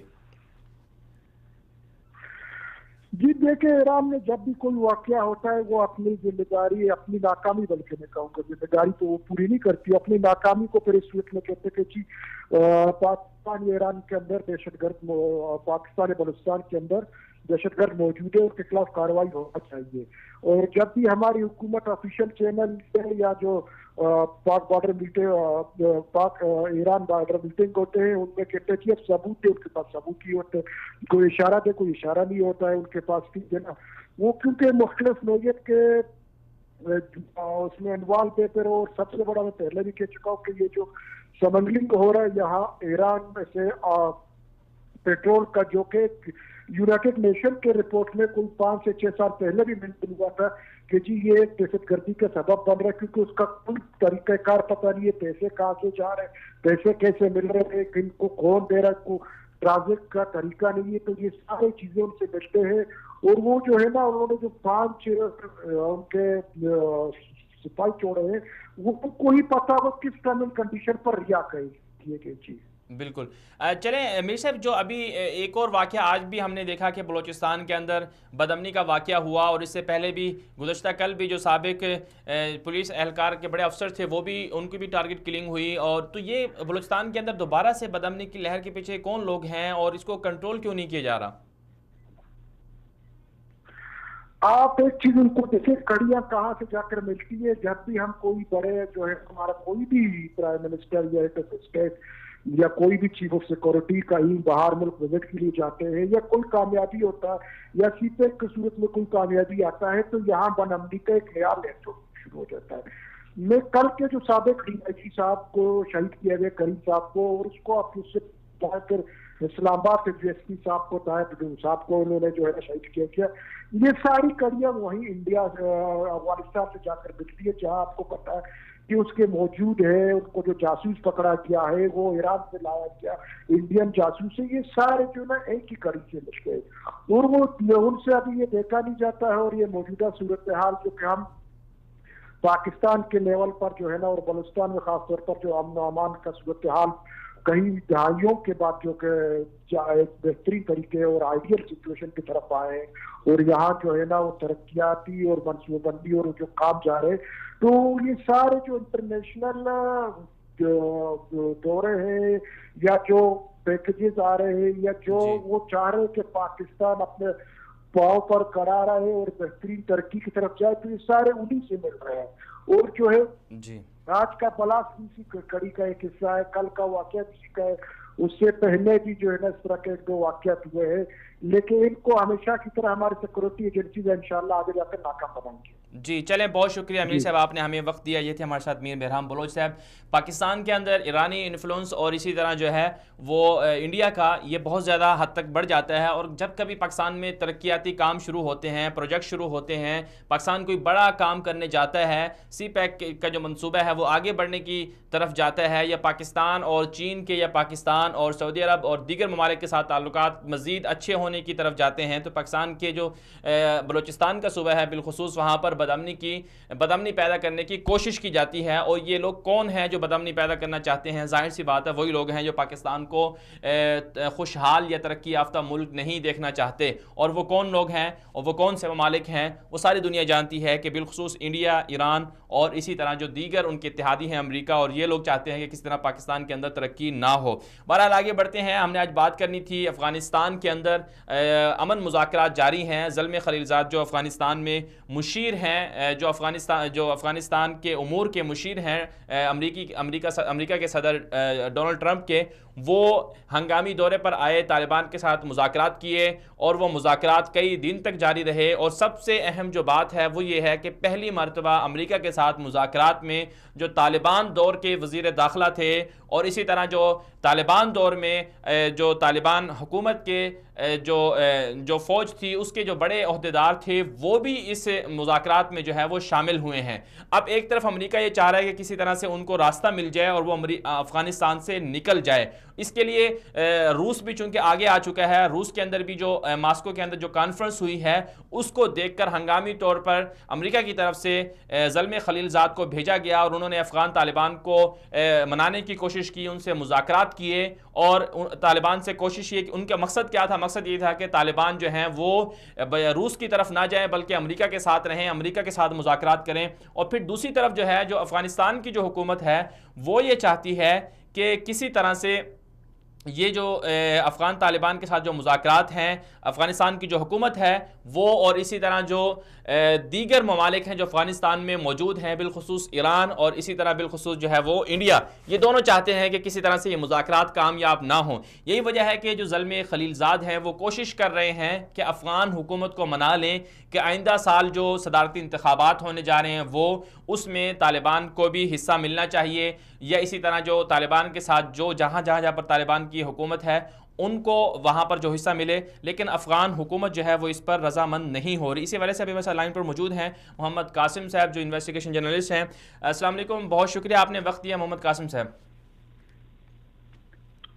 جی دیکھیں، ایران میں جب بھی کوئی واقعہ ہوتا ہے وہ اپنی ذمہ داری، اپنی ناکامی، بلکہ میں کہوں گا ذمہ داری تو وہ پوری نہیں کرتی، اپنی ناکامی کو پھر اس صورت میں کہتے کہ جی پاکستان ایران کے اندر دہشت گرد، پاکستان بلوچستان کے اندر دہشت گرد موجود ہے، ان کے خلاف کارروائی ہونا چاہیے. اور جب بھی ہماری حکومت آفیشیل چینل سے یا جو پاک بارڈر میٹنگ، پاک ایران بارڈر میٹنگ ہوتے ہیں ان میں کہتے ہیں کہ اب ثبوت ہے، ان کے پاس ثبوت ہی ہوتے ہیں، کوئی اشارہ دے کوئی اشارہ نہیں ہوتا ہے ان کے پاس. ٹھیک ہے نا، وہ کیونکہ مختلف نوعیت کے اس میں انوال پیپر، اور سب سے بڑا میں پہلے بھی کہہ چکا ہوں کہ یہ جو سمگلنگ ہو رہا ہے یہاں ایران میں سے پیٹرول کا، جو کہ یونائٹڈ نیشن کے رپورٹ میں کوئی 5 سے 6 سال پہلے بھی مینشن ہوا تھا کہ جی یہ ایک دہشت گردی کا سبب بن رہا ہے، کیونکہ اس کا کوئی طریقہ کار پتہ نہیں ہے، پیسے کہاں سے جا رہے ہیں، پیسے کیسے مل رہے ہیں، کن کو کون دے رہا ہے، کو ٹرانزٹ کا طریقہ نہیں ہے. تو یہ ساری چیزیں ان سے ملتے ہیں. اور وہ جو ہے نا انہوں نے جو 5 ان کے سپاہی چھوڑے ہیں وہ کو ہی پتا وہ کس ٹرم اینڈ کنڈیشن پر رہا کیے گئے. چیز بالکل چلیں میر صاحب، جو ابھی ایک اور واقعہ آج بھی ہم نے دیکھا کہ بلوچستان کے اندر بدامنی کا واقعہ ہوا، اور اس سے پہلے بھی گزشتہ کل بھی جو سابق پولیس اہلکار کے بڑے افسر تھے وہ بھی، ان کی بھی ٹارگٹ کلنگ ہوئی. اور تو یہ بلوچستان کے اندر دوبارہ سے بدامنی کی لہر کے پیچھے کون لوگ ہیں اور اس کو کنٹرول کیوں نہیں کیا جا رہا؟ آپ ایک چیز ان کو دیکھیں، کڑیاں کہاں سے جا کر ملتی ہے. جب بھی ہم کوئی بڑے جو ہے ہمارا کوئی بھی پرائم منسٹر یا ہیڈ آف اسٹیٹ یا کوئی بھی چیف آف سیکورٹی کہیں باہر ملک وزٹ کے لیے جاتے ہیں، یا کوئی کامیابی ہوتا ہے یا سیپے کی صورت میں کوئی کامیابی آتا ہے، تو یہاں بدامنی کا ایک نیا لہر شروع ہو جاتا ہے. میں کل کے جو سابق ڈی آئی جی صاحب کو شہید کیا گیا، کریم صاحب کو، اور اس کو آپ سے کر اسلام آباد کے ڈی ایس پی صاحب کو، صاحب کو انہوں نے جو ہے شہید کیا. یہ ساری کڑیاں وہیں انڈیا افغانستان سے جا کر ملتی ہے، جہاں آپ کو پتا ہے کہ اس کے موجود ہے. ان کو جو جاسوس پکڑا گیا ہے وہ ایران سے لایا گیا انڈین جاسوس ہے. یہ سارے جو نا ایک ہی کڑی سے مل گئے، اور وہ ان سے ابھی یہ دیکھا نہیں جاتا ہے. اور یہ موجودہ صورتحال جو کہ ہم پاکستان کے لیول پر جو ہے نا، اور بلوچستان میں خاص طور پر جو امن و امان کا صورتحال کئی دہائیوں کے بعد جو کہ ایک بہترین طریقے اور آئیڈیل سچویشن کی طرف آئے، اور یہاں جو ہے نا وہ ترقیاتی اور منصوبہ بندی اور جو کام جا رہے، تو یہ سارے جو انٹرنیشنل دورے ہیں یا جو پیکجز آ رہے ہیں یا جو وہ چاہ رہے کہ پاکستان اپنے پاؤں پر کھڑا رہے اور بہترین ترقی کی طرف جائے، تو یہ سارے انہی سے مل رہے ہیں. اور جو ہے آج کا بلاس اسی کڑی کا ایک حصہ ہے، کل کا واقعہ اسی کا ہے، اس سے پہلے بھی جو ہے نا اس طرح کے ایک دو واقعات ہوئے ہیں. لیکن ان کو ہمیشہ کی طرح ہماری سیکورٹی ایجنسیز انشاءاللہ آگے جا کر ناکام بنائیں گے. جی چلیں، بہت شکریہ امیر صاحب، آپ نے ہمیں وقت دیا. یہ تھے ہمارے ساتھ میر بہرام بلوچ صاحب. پاکستان کے اندر ایرانی انفلوئنس اور اسی طرح جو ہے وہ انڈیا کا یہ بہت زیادہ حد تک بڑھ جاتا ہے. اور جب کبھی پاکستان میں ترقیاتی کام شروع ہوتے ہیں، پروجیکٹ شروع ہوتے ہیں، پاکستان کوئی بڑا کام کرنے جاتا ہے، سی پیک کا جو منصوبہ ہے وہ آگے بڑھنے کی طرف جاتا ہے، یا پاکستان اور چین کے یا پاکستان اور سعودی عرب اور دیگر ممالک کے ساتھ تعلقات مزید اچھے ہونے کی طرف جاتے ہیں، تو پاکستان کے جو بلوچستان کا صوبہ ہے بالخصوص، وہاں پر بدامنی پیدا کرنے کی کوشش کی جاتی ہے. اور یہ لوگ کون ہیں جو بدامنی پیدا کرنا چاہتے ہیں؟ ظاہر سی بات ہے وہی لوگ ہیں جو پاکستان کو خوشحال یا ترقی یافتہ ملک نہیں دیکھنا چاہتے. اور وہ کون لوگ ہیں اور وہ کون سے ممالک ہیں، وہ ساری دنیا جانتی ہے کہ بالخصوص انڈیا، ایران اور اسی طرح جو دیگر ان کے اتحادی ہیں امریکہ، اور یہ لوگ چاہتے ہیں کہ کس طرح پاکستان کے اندر ترقی نہ ہو. بہرحال آگے بڑھتے ہیں. ہم نے آج بات کرنی تھی افغانستان کے اندر امن مذاکرات جاری ہیں. زلمے خلیلزاد جو افغانستان میں مشیر ہیں، جو افغانستان کے امور کے مشیر ہیں امریکہ کے صدر ڈونلڈ ٹرمپ کے، وہ ہنگامی دورے پر آئے، طالبان کے ساتھ مذاکرات کیے، اور وہ مذاکرات کئی دن تک جاری رہے. اور سب سے اہم جو بات ہے وہ یہ ہے کہ پہلی مرتبہ امریکہ کے ساتھ مذاکرات میں جو طالبان دور کے وزیر داخلہ تھے، اور اسی طرح جو طالبان دور میں جو طالبان حکومت کے جو فوج تھی اس کے جو بڑے عہدیدار تھے، وہ بھی اس مذاکرات میں جو ہے وہ شامل ہوئے ہیں. اب ایک طرف امریکہ یہ چاہ رہا ہے کہ کسی طرح سے ان کو راستہ مل جائے اور وہ افغانستان سے نکل جائے. اس کے لیے روس بھی چونکہ آگے آ چکا ہے. روس کے اندر بھی جو ماسکو کے اندر جو کانفرنس ہوئی ہے اس کو دیکھ کر ہنگامی طور پر امریکہ کی طرف سے زلمے خلیلزاد کو بھیجا گیا، اور انہوں نے افغان طالبان کو منانے کی کوشش کی، ان سے مذاکرات کیے. اور طالبان سے کوشش یہ کہ ان کا مقصد کیا تھا؟ مقصد یہ تھا کہ طالبان جو ہیں وہ روس کی طرف نہ جائیں بلکہ امریکہ کے ساتھ رہیں، امریکہ کے ساتھ مذاکرات کریں. اور پھر دوسری طرف جو ہے جو افغانستان کی جو حکومت ہے وہ یہ چاہتی ہے کہ کسی طرح سے یہ جو افغان طالبان کے ساتھ جو مذاکرات ہیں، افغانستان کی جو حکومت ہے وہ، اور اسی طرح جو دیگر ممالک ہیں جو افغانستان میں موجود ہیں، بالخصوص ایران اور اسی طرح بالخصوص جو ہے وہ انڈیا، یہ دونوں چاہتے ہیں کہ کسی طرح سے یہ مذاکرات کامیاب نہ ہوں. یہی وجہ ہے کہ جو زلمے خلیلزاد ہیں وہ کوشش کر رہے ہیں کہ افغان حکومت کو منا لیں کہ آئندہ سال جو صدارتی انتخابات ہونے جا رہے ہیں وہ اس میں طالبان کو بھی حصہ ملنا چاہیے، یا اسی طرح جو طالبان کے ساتھ جو جہاں پر طالبان کی حکومت ہے ان کو وہاں پر جو حصہ ملے. لیکن افغان حکومت جو ہے وہ اس پر رضامند نہیں ہو رہی. اسی وجہ سے ابھی میرے لائن پر موجود ہیں محمد قاسم صاحب جو انویسٹیگیشن جرنلسٹ ہیں. السلام علیکم، بہت شکریہ آپ نے وقت دیا محمد قاسم صاحب.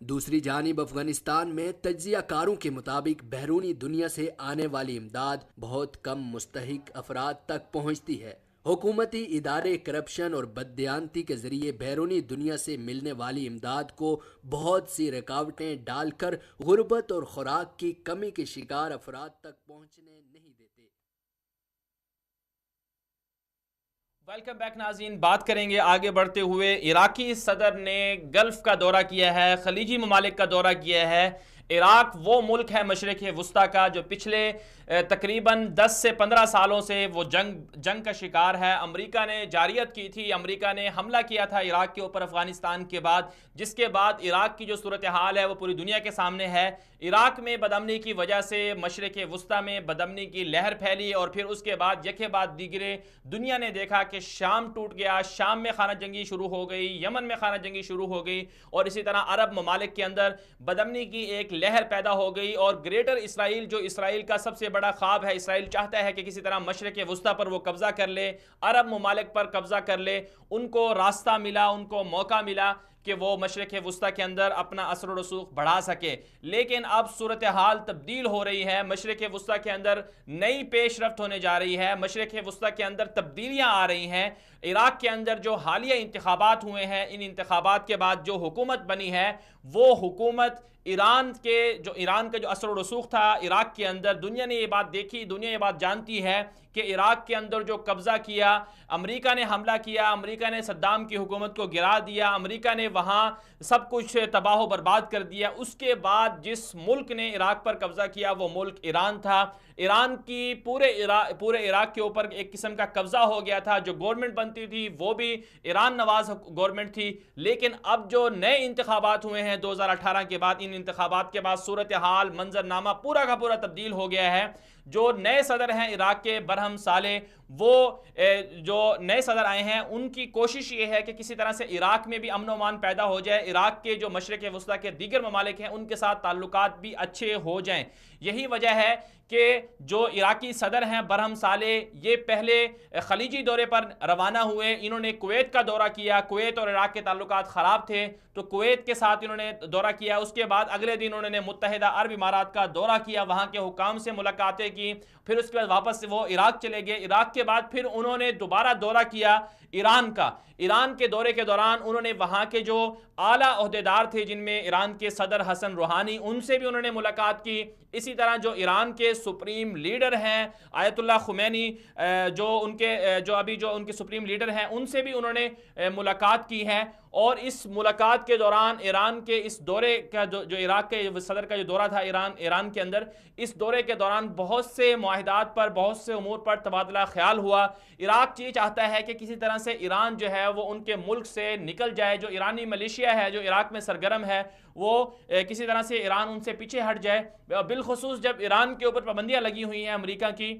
دوسری جانب افغانستان میں تجزیہ کاروں کے مطابق بیرونی دنیا سے آنے والی امداد بہت کم مستحق افراد تک پہنچتی ہے۔ حکومتی ادارے کرپشن اور بددیانتی کے ذریعے بیرونی دنیا سے ملنے والی امداد کو بہت سی رکاوٹیں ڈال کر غربت اور خوراک کی کمی کے شکار افراد تک پہنچنے نہیں دیتے۔ ویلکم بیک ناظرین، بات کریں گے آگے بڑھتے ہوئے۔ عراقی صدر نے گلف کا دورہ کیا ہے، خلیجی ممالک کا دورہ کیا ہے۔ عراق وہ ملک ہے مشرق وسطیٰ کا جو پچھلے تقریباً 10 سے 15 سالوں سے وہ جنگ کا شکار ہے۔ امریکہ نے جارحیت کی تھی، امریکہ نے حملہ کیا تھا عراق کے اوپر افغانستان کے بعد، جس کے بعد عراق کی جو صورتحال ہے وہ پوری دنیا کے سامنے ہے۔ عراق میں بدامنی کی وجہ سے مشرق وسطیٰ میں بدامنی کی لہر پھیلی، اور پھر اس کے بعد یکے بعد دیگرے دنیا نے دیکھا کہ شام ٹوٹ گیا، شام میں خانہ جنگی شروع ہو گئی، یمن میں خانہ جنگی شروع ہو گئی، اور اسی طرح عرب ممالک کے اندر بدامنی کی ایک لہر پیدا ہو گئی۔ اور گریٹر اسرائیل جو اسرائیل کا سب سے بڑا خواب ہے، اسرائیل چاہتا ہے کہ کسی طرح مشرق وسطیٰ پر وہ قبضہ کر لے، عرب ممالک پر قبضہ کر لے، ان کو راستہ ملا، ان کو موقع ملا کہ وہ مشرق وسطیٰ کے اندر اپنا اثر و رسوخ بڑھا سکے۔ لیکن اب صورتحال تبدیل ہو رہی ہے، مشرق وسطیٰ کے اندر نئی پیش رفت ہونے جا رہی ہے، مشرق وسطیٰ کے اندر تبدیلیاں آ رہی ہیں۔ عراق کے اندر جو حالیہ انتخابات ہوئے ہیں، ان انتخابات کے بعد جو حکومت بنی ہے وہ حکومت ایران کا جو اثر و رسوخ تھا عراق کے اندر، دنیا نے یہ بات دیکھی، دنیا یہ بات جانتی ہے کہ عراق کے اندر جو قبضہ کیا، امریکہ نے حملہ کیا، امریکہ نے صدام کی حکومت کو گرا دیا، امریکہ نے وہاں سب کچھ تباہ و برباد کر دیا۔ اس کے بعد جس ملک نے عراق پر قبضہ کیا وہ ملک ایران تھا۔ ایران کی پورے عراق کے اوپر ایک قسم کا قبضہ ہو گیا تھا، جو گورنمنٹ بنتی تھی وہ بھی ایران نواز گورنمنٹ تھی۔ لیکن اب جو نئے انتخابات ہوئے ہیں 2018 کے بعد، ان انتخابات کے بعد صورتحال منظرنامہ پورا کا پورا تبدیل ہو گیا ہے۔ جو نئے صدر ہیں عراق کے برہم صالح، وہ جو نئے صدر آئے ہیں ان کی کوشش یہ ہے کہ کسی طرح سے عراق میں بھی امن و امان پیدا ہو جائے، عراق کے جو مشرق وسطیٰ کے دیگر ممالک ہیں ان کے ساتھ تعلقات بھی اچھے ہو جائیں۔ یہی وجہ ہے کہ جو عراقی صدر ہیں برہم صالح، یہ پہلے خلیجی دورے پر روانہ ہوئے، انہوں نے کویت کا دورہ کیا، کویت اور عراق کے تعلقات خراب تھے تو کویت کے ساتھ انہوں نے دورہ کیا۔ اس کے بعد اگلے دن انہوں نے متحدہ عرب امارات کا دورہ کیا، وہاں کے حکام سے ملاقاتیں کی، پھر اس کے بعد واپس وہ عراق چلے گئے۔ عراق کے بعد پھر انہوں نے دوبارہ دورہ کیا ایران کا۔ ایران کے دورے کے دوران انہوں نے وہاں کے جو اعلیٰ عہدیدار تھے، جن میں ایران کے صدر حسن روحانی، ان سے بھی انہوں نے ملاقات کی۔ اسی طرح جو ایران کے سپریم لیڈر ہیں آیت اللہ خمینی، جو ان کے سپریم لیڈر ہیں، ان سے بھی انہوں نے ملاقات کی ہے۔ اور اس ملاقات کے دوران ایران کے اس دورے کا جو عراق کے صدر کا جو دورہ تھا ایران کے اندر، اس دورے کے دوران بہت سے معاہدات پر، بہت سے امور پر تبادلہ خیال ہوا۔ عراق یہ چاہتا ہے کہ کسی طرح سے ایران جو ہے وہ ان کے ملک سے نکل جائے، جو ایرانی ملیشیا ہے جو عراق میں سرگرم ہے وہ کسی طرح سے ایران ان سے پیچھے ہٹ جائے۔ بالخصوص جب ایران کے اوپر پابندیاں لگی ہوئی ہیں امریکہ کی،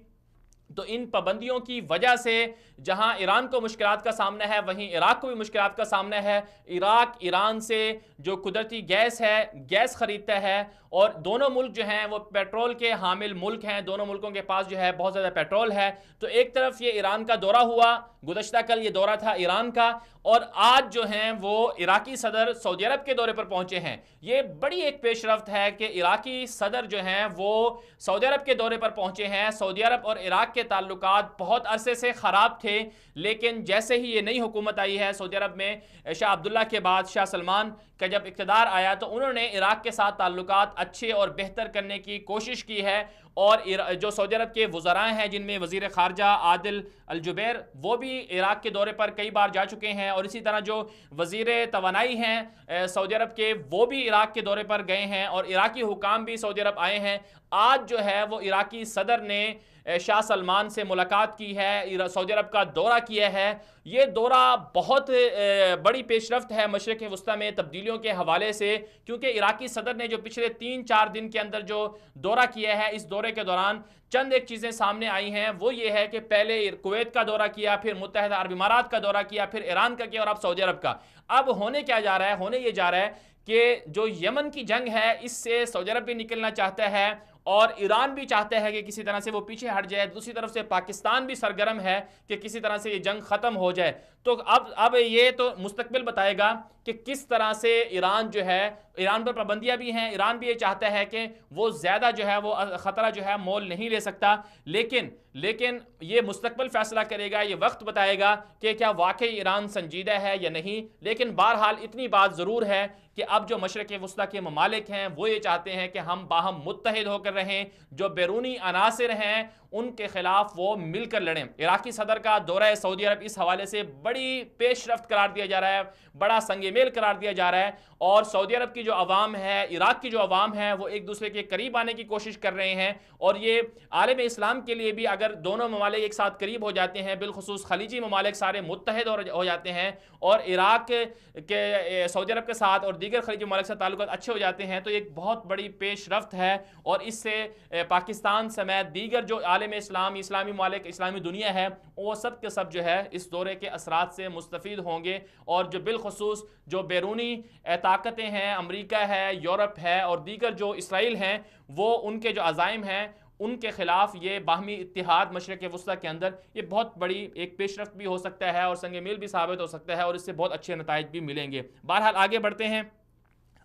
تو ان پابندیوں کی وجہ سے جہاں ایران کو مشکلات کا سامنا ہے وہیں عراق کو بھی مشکلات کا سامنا ہے۔ عراق ایران سے جو قدرتی گیس خریدتا ہے، اور دونوں ملک جو ہیں وہ پیٹرول کے حامل ملک ہیں، دونوں ملکوں کے پاس جو ہے بہت زیادہ پیٹرول ہے۔ تو ایک طرف یہ ایران کا دورہ ہوا، گزشتہ کل یہ دورہ تھا ایران کا، اور آج جو ہیں وہ عراقی صدر سعودی عرب کے دورے پر پہنچے ہیں۔ یہ بڑی ایک پیش رفت ہے کہ عراقی صدر جو ہیں وہ سعودی عرب کے دورے پر پہنچے ہیں۔ سعودی عرب اور عراق کے تعلقات بہت عرصے سے خراب تھے، لیکن جیسے ہی یہ نئی حکومت آئی ہے سعودی عرب میں، شاہ عبداللہ کے بعد شاہ سلمان کا جب اقتدار آیا تو انہوں نے عراق کے ساتھ تعلقات اچھے اور بہتر کرنے کی کوشش کی ہے۔ اور جو سعودی عرب کے وزراء ہیں، جن میں وزیر خارجہ عادل الجبیر، وہ بھی عراق کے دورے پر کئی بار جا چکے ہیں، اور اسی طرح جو وزیر توانائی ہیں سعودی عرب کے، وہ بھی عراق کے دورے پر گئے ہیں، اور عراقی حکام بھی سعودی عرب آئے ہیں۔ آج جو ہے وہ عراقی صدر نے شاہ سلمان سے ملاقات کی ہے، سعودی عرب کا دورہ کیا ہے۔ یہ دورہ بہت بڑی پیش رفت ہے مشرق وسطیٰ میں تبدیلیوں کے حوالے سے، کیونکہ عراقی صدر نے جو پچھلے 3-4 دن کے اندر جو دورہ کیا ہے، اس دورے کے دوران چند ایک چیزیں سامنے آئی ہیں۔ وہ یہ ہے کہ پہلے کویت کا دورہ کیا، پھر متحدہ عرب امارات کا دورہ کیا، پھر ایران کا کیا، اور اب سعودی عرب کا۔ اب ہونے کیا جا رہا ہے؟ ہونے یہ جا رہا ہے کہ جو یمن کی جنگ ہے، اس سے سعودی عرب بھی نکلنا چاہتا ہے، اور ایران بھی چاہتا ہے کہ کسی طرح سے وہ پیچھے ہٹ جائے، دوسری طرف سے پاکستان بھی سرگرم ہے کہ کسی طرح سے یہ جنگ ختم ہو جائے. تو اب یہ تو مستقبل بتائے گا کہ کس طرح سے ایران جو ہے، ایران پر پابندیاں بھی ہیں، ایران بھی یہ چاہتا ہے کہ وہ زیادہ جو ہے وہ خطرہ جو ہے مول نہیں لے سکتا، لیکن یہ مستقبل فیصلہ کرے گا، یہ وقت بتائے گا کہ کیا واقعی ایران سنجیدہ ہے یا نہیں. لیکن بہرحال اتنی بات ضرور ہے کہ اب جو مشرق وسطیٰ کے ممالک ہیں وہ یہ چاہتے ہیں کہ ہم باہم متحد ہو کر رہیں، جو بیرونی عناصر ہیں ان کے خلاف وہ مل کر لڑیں. عراقی صدر کا دورہ سعودی عرب اس حوالے سے بڑی پیش رفت قرار دیا جا رہا ہے، بڑا سنگ میل قرار دیا جا رہا ہے، اور سعودی عرب کی جو عوام ہے، عراق کی جو عوام ہے، وہ ایک دوسرے کے قریب آنے کی کوشش کر رہے ہیں. اور یہ عالم اسلام کے لیے بھی اگر دونوں ممالک ایک ساتھ قریب ہو جاتے ہیں، بالخصوص خلیجی ممالک سارے متحد ہو جاتے ہیں اور عراق کے سعودی عرب کے ساتھ اور دیگر خلیجی ممالک سے تعلقات اچھے ہو جاتے ہیں، تو ایک بہت بڑی پیش رفت ہے. اور اس سے پاکستان سمیت دیگر جو عالم اسلام، اسلامی ممالک، اسلامی دنیا ہے، وہ سب کے سب جو ہے اس دورے کے اثرات سے مستفید ہوں گے. اور جو بالخصوص جو بیرونی طاقتیں ہیں، امریکہ ہے، یورپ ہے اور دیگر جو اسرائیل ہیں، وہ ان کے جو عزائم ہیں ان کے خلاف یہ باہمی اتحاد مشرق وسطیٰ کے اندر یہ بہت بڑی ایک پیش رفت بھی ہو سکتا ہے اور سنگ میل بھی ثابت ہو سکتا ہے، اور اس سے بہت اچھے نتائج بھی ملیں گے. بہرحال آگے بڑھتے ہیں.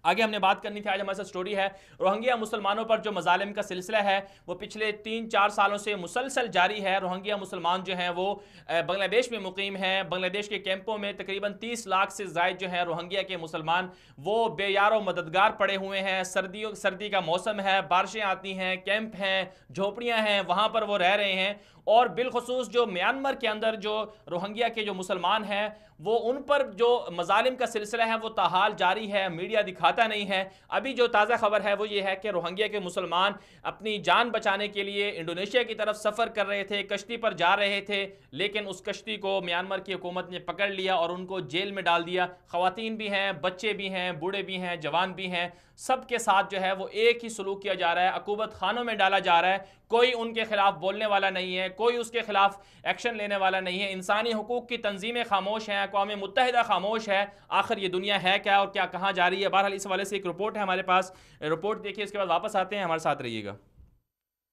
آگے ہم نے بات کرنی تھی، آج ہمارے ساتھ سٹوری ہے روہنگیا مسلمانوں پر جو مظالم کا سلسلہ ہے وہ پچھلے 3-4 سالوں سے مسلسل جاری ہے. روہنگیا مسلمان جو ہیں وہ بنگلہ دیش میں مقیم ہیں. بنگلہ دیش کے کیمپوں میں تقریباً 30 لاکھ سے زائد جو ہیں روہنگیا کے مسلمان وہ بے یار و مددگار پڑے ہوئے ہیں. سردی کا موسم ہے، بارشیں آتی ہیں، کیمپ ہیں، جھوپڑیاں ہیں، وہاں پر وہ رہ رہے ہیں. اور بالخصوص جو میانمار کے اندر جو روہنگیا کے جو مسلمان ہیں وہ ان پر جو مظالم کا سلسلہ ہے وہ تاحال جاری ہے، میڈیا دکھاتا نہیں ہے. ابھی جو تازہ خبر ہے وہ یہ ہے کہ روہنگیا کے مسلمان اپنی جان بچانے کے لیے انڈونیشیا کی طرف سفر کر رہے تھے، کشتی پر جا رہے تھے، لیکن اس کشتی کو میانمار کی حکومت نے پکڑ لیا اور ان کو جیل میں ڈال دیا. خواتین بھی ہیں، بچے بھی ہیں، بوڑھے بھی ہیں، جوان بھی ہیں، سب کے ساتھ جو ہے وہ ایک ہی سلوک کیا جا رہا ہے، عقوبت خانوں میں ڈالا جا رہا ہے. کوئی ان کے خلاف بولنے والا نہیں ہے، کوئی اس کے خلاف ایکشن لینے والا نہیں ہے. انسانی حقوق کی تنظیمیں خاموش ہیں، اقوام متحدہ خاموش ہے. آخر یہ دنیا ہے کیا اور کیا کہاں جا رہی ہے؟ بہرحال اس حوالے سے ایک رپورٹ ہے ہمارے پاس، رپورٹ دیکھیے، اس کے بعد واپس آتے ہیں، ہمارے ساتھ رہیے گا.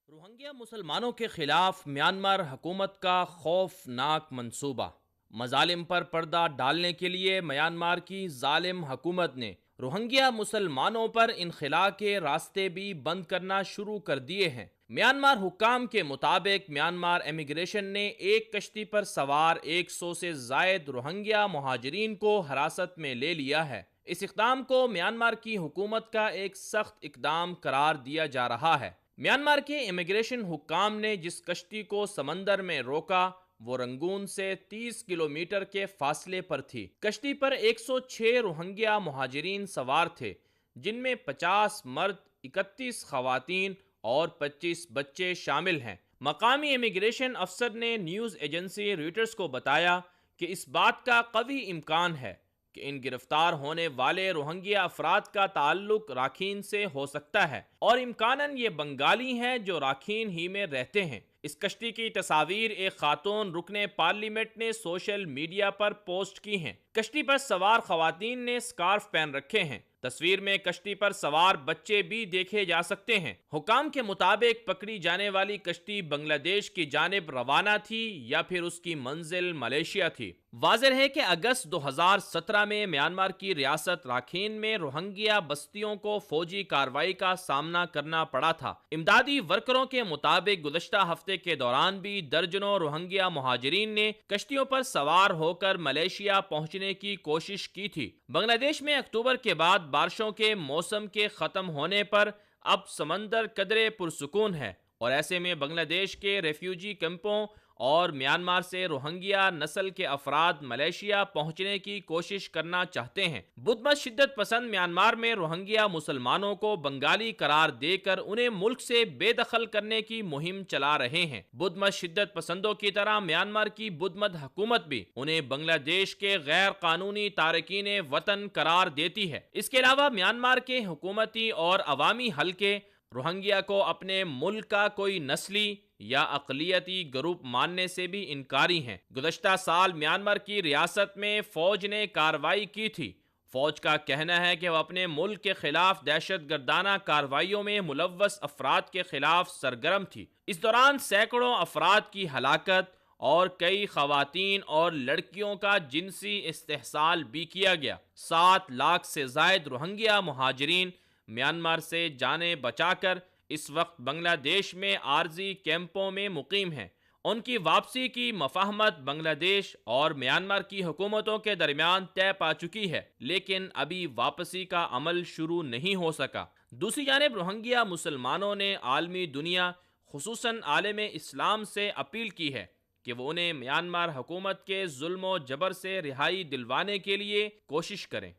روہنگیا مسلمانوں کے خلاف میانمار حکومت کا خوفناک منصوبہ. مظالم پر پردہ ڈالنے کے لیے میانمار کی ظالم حکومت نے روہنگیا مسلمانوں پر انخلا کے راستے بھی بند کرنا شروع کر دیے ہیں. میانمار حکام کے مطابق میانمار امیگریشن نے ایک کشتی پر سوار 100 سے زائد روہنگیا مہاجرین کو حراست میں لے لیا ہے. اس اقدام کو میانمار کی حکومت کا ایک سخت اقدام قرار دیا جا رہا ہے. میانمار کے امیگریشن حکام نے جس کشتی کو سمندر میں روکا وہ رنگون سے 30 کلومیٹر کے فاصلے پر تھی. کشتی پر 106 روہنگیا مہاجرین سوار تھے، جن میں 50 مرد، 31 خواتین اور 25 بچے شامل ہیں. مقامی امیگریشن افسر نے نیوز ایجنسی رویٹرز کو بتایا کہ اس بات کا قوی امکان ہے کہ ان گرفتار ہونے والے روہنگیا افراد کا تعلق راکھین سے ہو سکتا ہے، اور امکاناً یہ بنگالی ہیں جو راکھین ہی میں رہتے ہیں. اس کشتی کی تصاویر ایک خاتون رکن پارلیمنٹ نے سوشل میڈیا پر پوسٹ کی ہیں. کشتی پر سوار خواتین نے سکارف پہن رکھے ہیں. تصویر میں کشتی پر سوار بچے بھی دیکھے جا سکتے ہیں. حکام کے مطابق پکڑی جانے والی کشتی بنگلہ دیش کی جانب روانہ تھی یا پھر اس کی منزل ملیشیا تھی. واضح ہے کہ اگست 2017 میں میانمار کی ریاست راکھین میں روہنگیا بستیوں کو فوجی کارروائی کا سامنا کرنا پڑا تھا. امدادی ورکروں کے مطابق گزشتہ ہفتے کے دوران بھی درجنوں روہنگیا مہاجرین نے کشتیوں پر سوار ہو کر ملیشیا پہنچنے کی کوشش کی تھی. بنگلہ دیش میں اکتوبر کے بعد بارشوں کے موسم کے ختم ہونے پر اب سمندر قدرے پرسکون ہے، اور ایسے میں بنگلہ دیش کے ریفیوجی کیمپوں اور میانمار سے روہنگیا نسل کے افراد ملیشیا پہنچنے کی کوشش کرنا چاہتے ہیں. بدھ مت شدت پسند میانمار میں روہنگیا مسلمانوں کو بنگالی قرار دے کر انہیں ملک سے بے دخل کرنے کی مہم چلا رہے ہیں. بدھ مت شدت پسندوں کی طرح میانمار کی بدھ مت حکومت بھی انہیں بنگلہ دیش کے غیر قانونی تارکین وطن قرار دیتی ہے. اس کے علاوہ میانمار کے حکومتی اور عوامی حلقے روہنگیا کو اپنے ملک کا کوئی نسلی یا اقلیتی گروپ ماننے سے بھی انکاری ہیں. گزشتہ سال میانمار کی ریاست میں فوج نے کارروائی کی تھی. فوج کا کہنا ہے کہ وہ اپنے ملک کے خلاف دہشت گردانہ کارروائیوں میں ملوث افراد کے خلاف سرگرم تھی۔ اس دوران سینکڑوں افراد کی ہلاکت اور کئی خواتین اور لڑکیوں کا جنسی استحصال بھی کیا گیا۔ 7 لاکھ سے زائد روہنگیا مہاجرین میانمار سے جانیں بچا کر اس وقت بنگلہ دیش میں عارضی کیمپوں میں مقیم ہیں۔ ان کی واپسی کی مفاہمت بنگلہ دیش اور میانمار کی حکومتوں کے درمیان طے پا چکی ہے، لیکن ابھی واپسی کا عمل شروع نہیں ہو سکا۔ دوسری جانب روہنگیا مسلمانوں نے عالمی دنیا خصوصاً عالم اسلام سے اپیل کی ہے کہ وہ انہیں میانمار حکومت کے ظلم و جبر سے رہائی دلوانے کے لیے کوشش کریں۔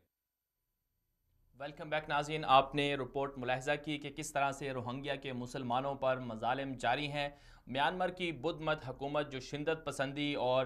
ویلکم بیک ناظرین، آپ نے رپورٹ ملاحظہ کی کہ کس طرح سے روہنگیا کے مسلمانوں پر مظالم جاری ہیں۔ میانمار کی بدھ مت حکومت جو شدت پسندی اور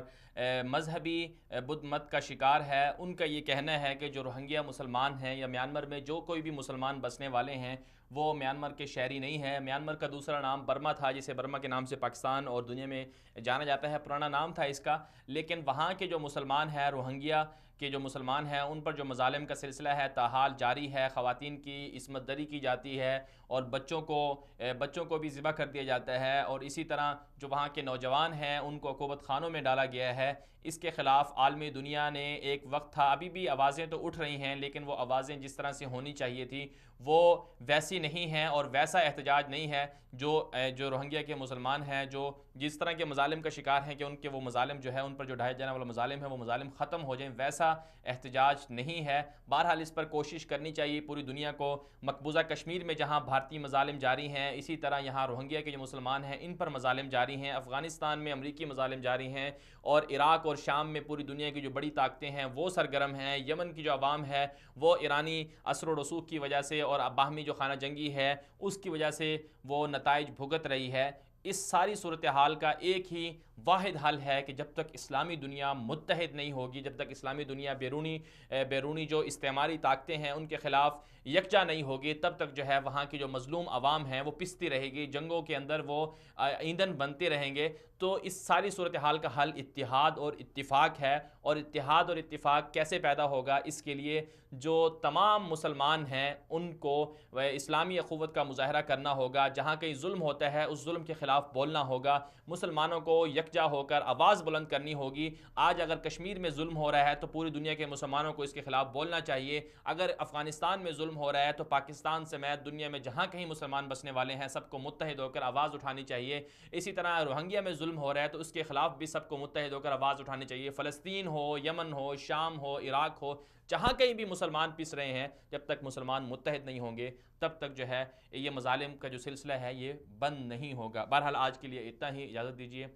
مذہبی بدھ مت کا شکار ہے، ان کا یہ کہنا ہے کہ جو روہنگیا مسلمان ہیں یا میانمار میں جو کوئی بھی مسلمان بسنے والے ہیں وہ میانمار کے شہری نہیں ہیں۔ میانمار کا دوسرا نام برما تھا، جسے برما کے نام سے پاکستان اور دنیا میں جانا جاتا ہے، پرانا نام تھا اس کا، لیکن وہاں کے جو مسلمان ہیں، روہنگیا کے جو مسلمان ہیں، ان پر جو مظالم کا سلسلہ ہے تاحال جاری ہے۔ خواتین کی عصمت دری کی جاتی ہے اور بچوں کو بھی ذبح کر دیا جاتا ہے، اور اسی طرح جو وہاں کے نوجوان ہیں ان کو عقوبت خانوں میں ڈالا گیا ہے۔ اس کے خلاف عالمی دنیا نے ایک وقت تھا، ابھی بھی آوازیں تو اٹھ رہی ہیں، لیکن وہ آوازیں جس طرح سے ہونی چاہیے تھی وہ ویسی نہیں ہیں اور ویسا احتجاج نہیں ہے جو روہنگیا کے مسلمان ہیں جو جس طرح کے مظالم کا شکار ہیں کہ ان کے وہ مظالم جو ہے ان پر جو ڈھائے جانے والا مظالم ہے وہ مظالم ختم ہو جائیں، ویسا احتجاج نہیں ہے۔ بہرحال اس پر کوشش کرنی چاہیے پوری دنیا کو۔ مقبوضہ کشمیر میں جہاں بھارتی مظالم جاری ہیں، اسی طرح یہاں روہنگیا کے جو مسلمان ہیں ان پر مظالم جاری ہیں۔ افغانستان میں امریکی مظالم جاری ہیں، اور عراق اور شام میں پوری دنیا کی جو بڑی طاقتیں ہیں وہ سرگرم ہیں۔ یمن کی جو عوام ہے وہ ایرانی اثر و رسوخ کی وجہ سے اور باہمی جو خانہ جنگی ہے اس کی وجہ سے وہ نتائج بھگت رہی ہے۔ اس ساری صورتحال کا ایک ہی واحد حل ہے کہ جب تک اسلامی دنیا متحد نہیں ہوگی، جب تک اسلامی دنیا بیرونی جو استعماری طاقتیں ہیں ان کے خلاف یکجا نہیں ہوگی، تب تک جو ہے وہاں کی جو مظلوم عوام ہیں وہ پستی رہے گی، جنگوں کے اندر وہ ایندھن بنتے رہیں گے۔ تو اس ساری صورتحال کا حل اتحاد اور اتفاق ہے، اور اتحاد اور اتفاق کیسے پیدا ہوگا؟ اس کے لیے جو تمام مسلمان ہیں ان کو اسلامی اخوت کا مظاہرہ کرنا ہوگا، جہاں کہیں ظلم ہوتا ہے اس ظلم کے خلاف بولنا ہوگا، مسلمانوں کو یکجا ہو کر آواز بلند کرنی ہوگی۔ آج اگر کشمیر میں ظلم ہو رہا ہے تو پوری دنیا کے مسلمانوں کو اس کے خلاف بولنا چاہیے۔ اگر افغانستان میں ظلم ہو رہا ہے تو پاکستان سمیت دنیا میں جہاں کہیں مسلمان بسنے والے ہیں سب کو متحد ہو کر آواز اٹھانی چاہیے۔ اسی طرح روہنگیا میں ظلم ہو رہا ہے تو اس کے خلاف بھی سب کو متحد ہو کر آواز اٹھانی چاہیے۔ فلسطین ہو، یمن ہو، شام ہو، عراق ہو، جہاں کہیں بھی مسلمان پس رہے ہیں، جب تک مسلمان متحد نہیں ہوں گے تب تک جو ہے یہ مظالم کا جو سلسلہ ہے یہ بند نہیں ہوگا۔ بہرحال آج کے لیے اتنا ہی، اجازت دیجیے،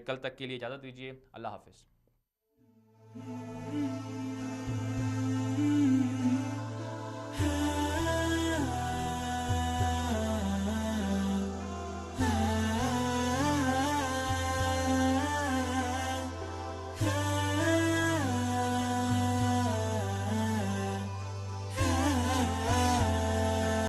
کل تک کے لیے اجازت دیجیے، اللہ حافظ۔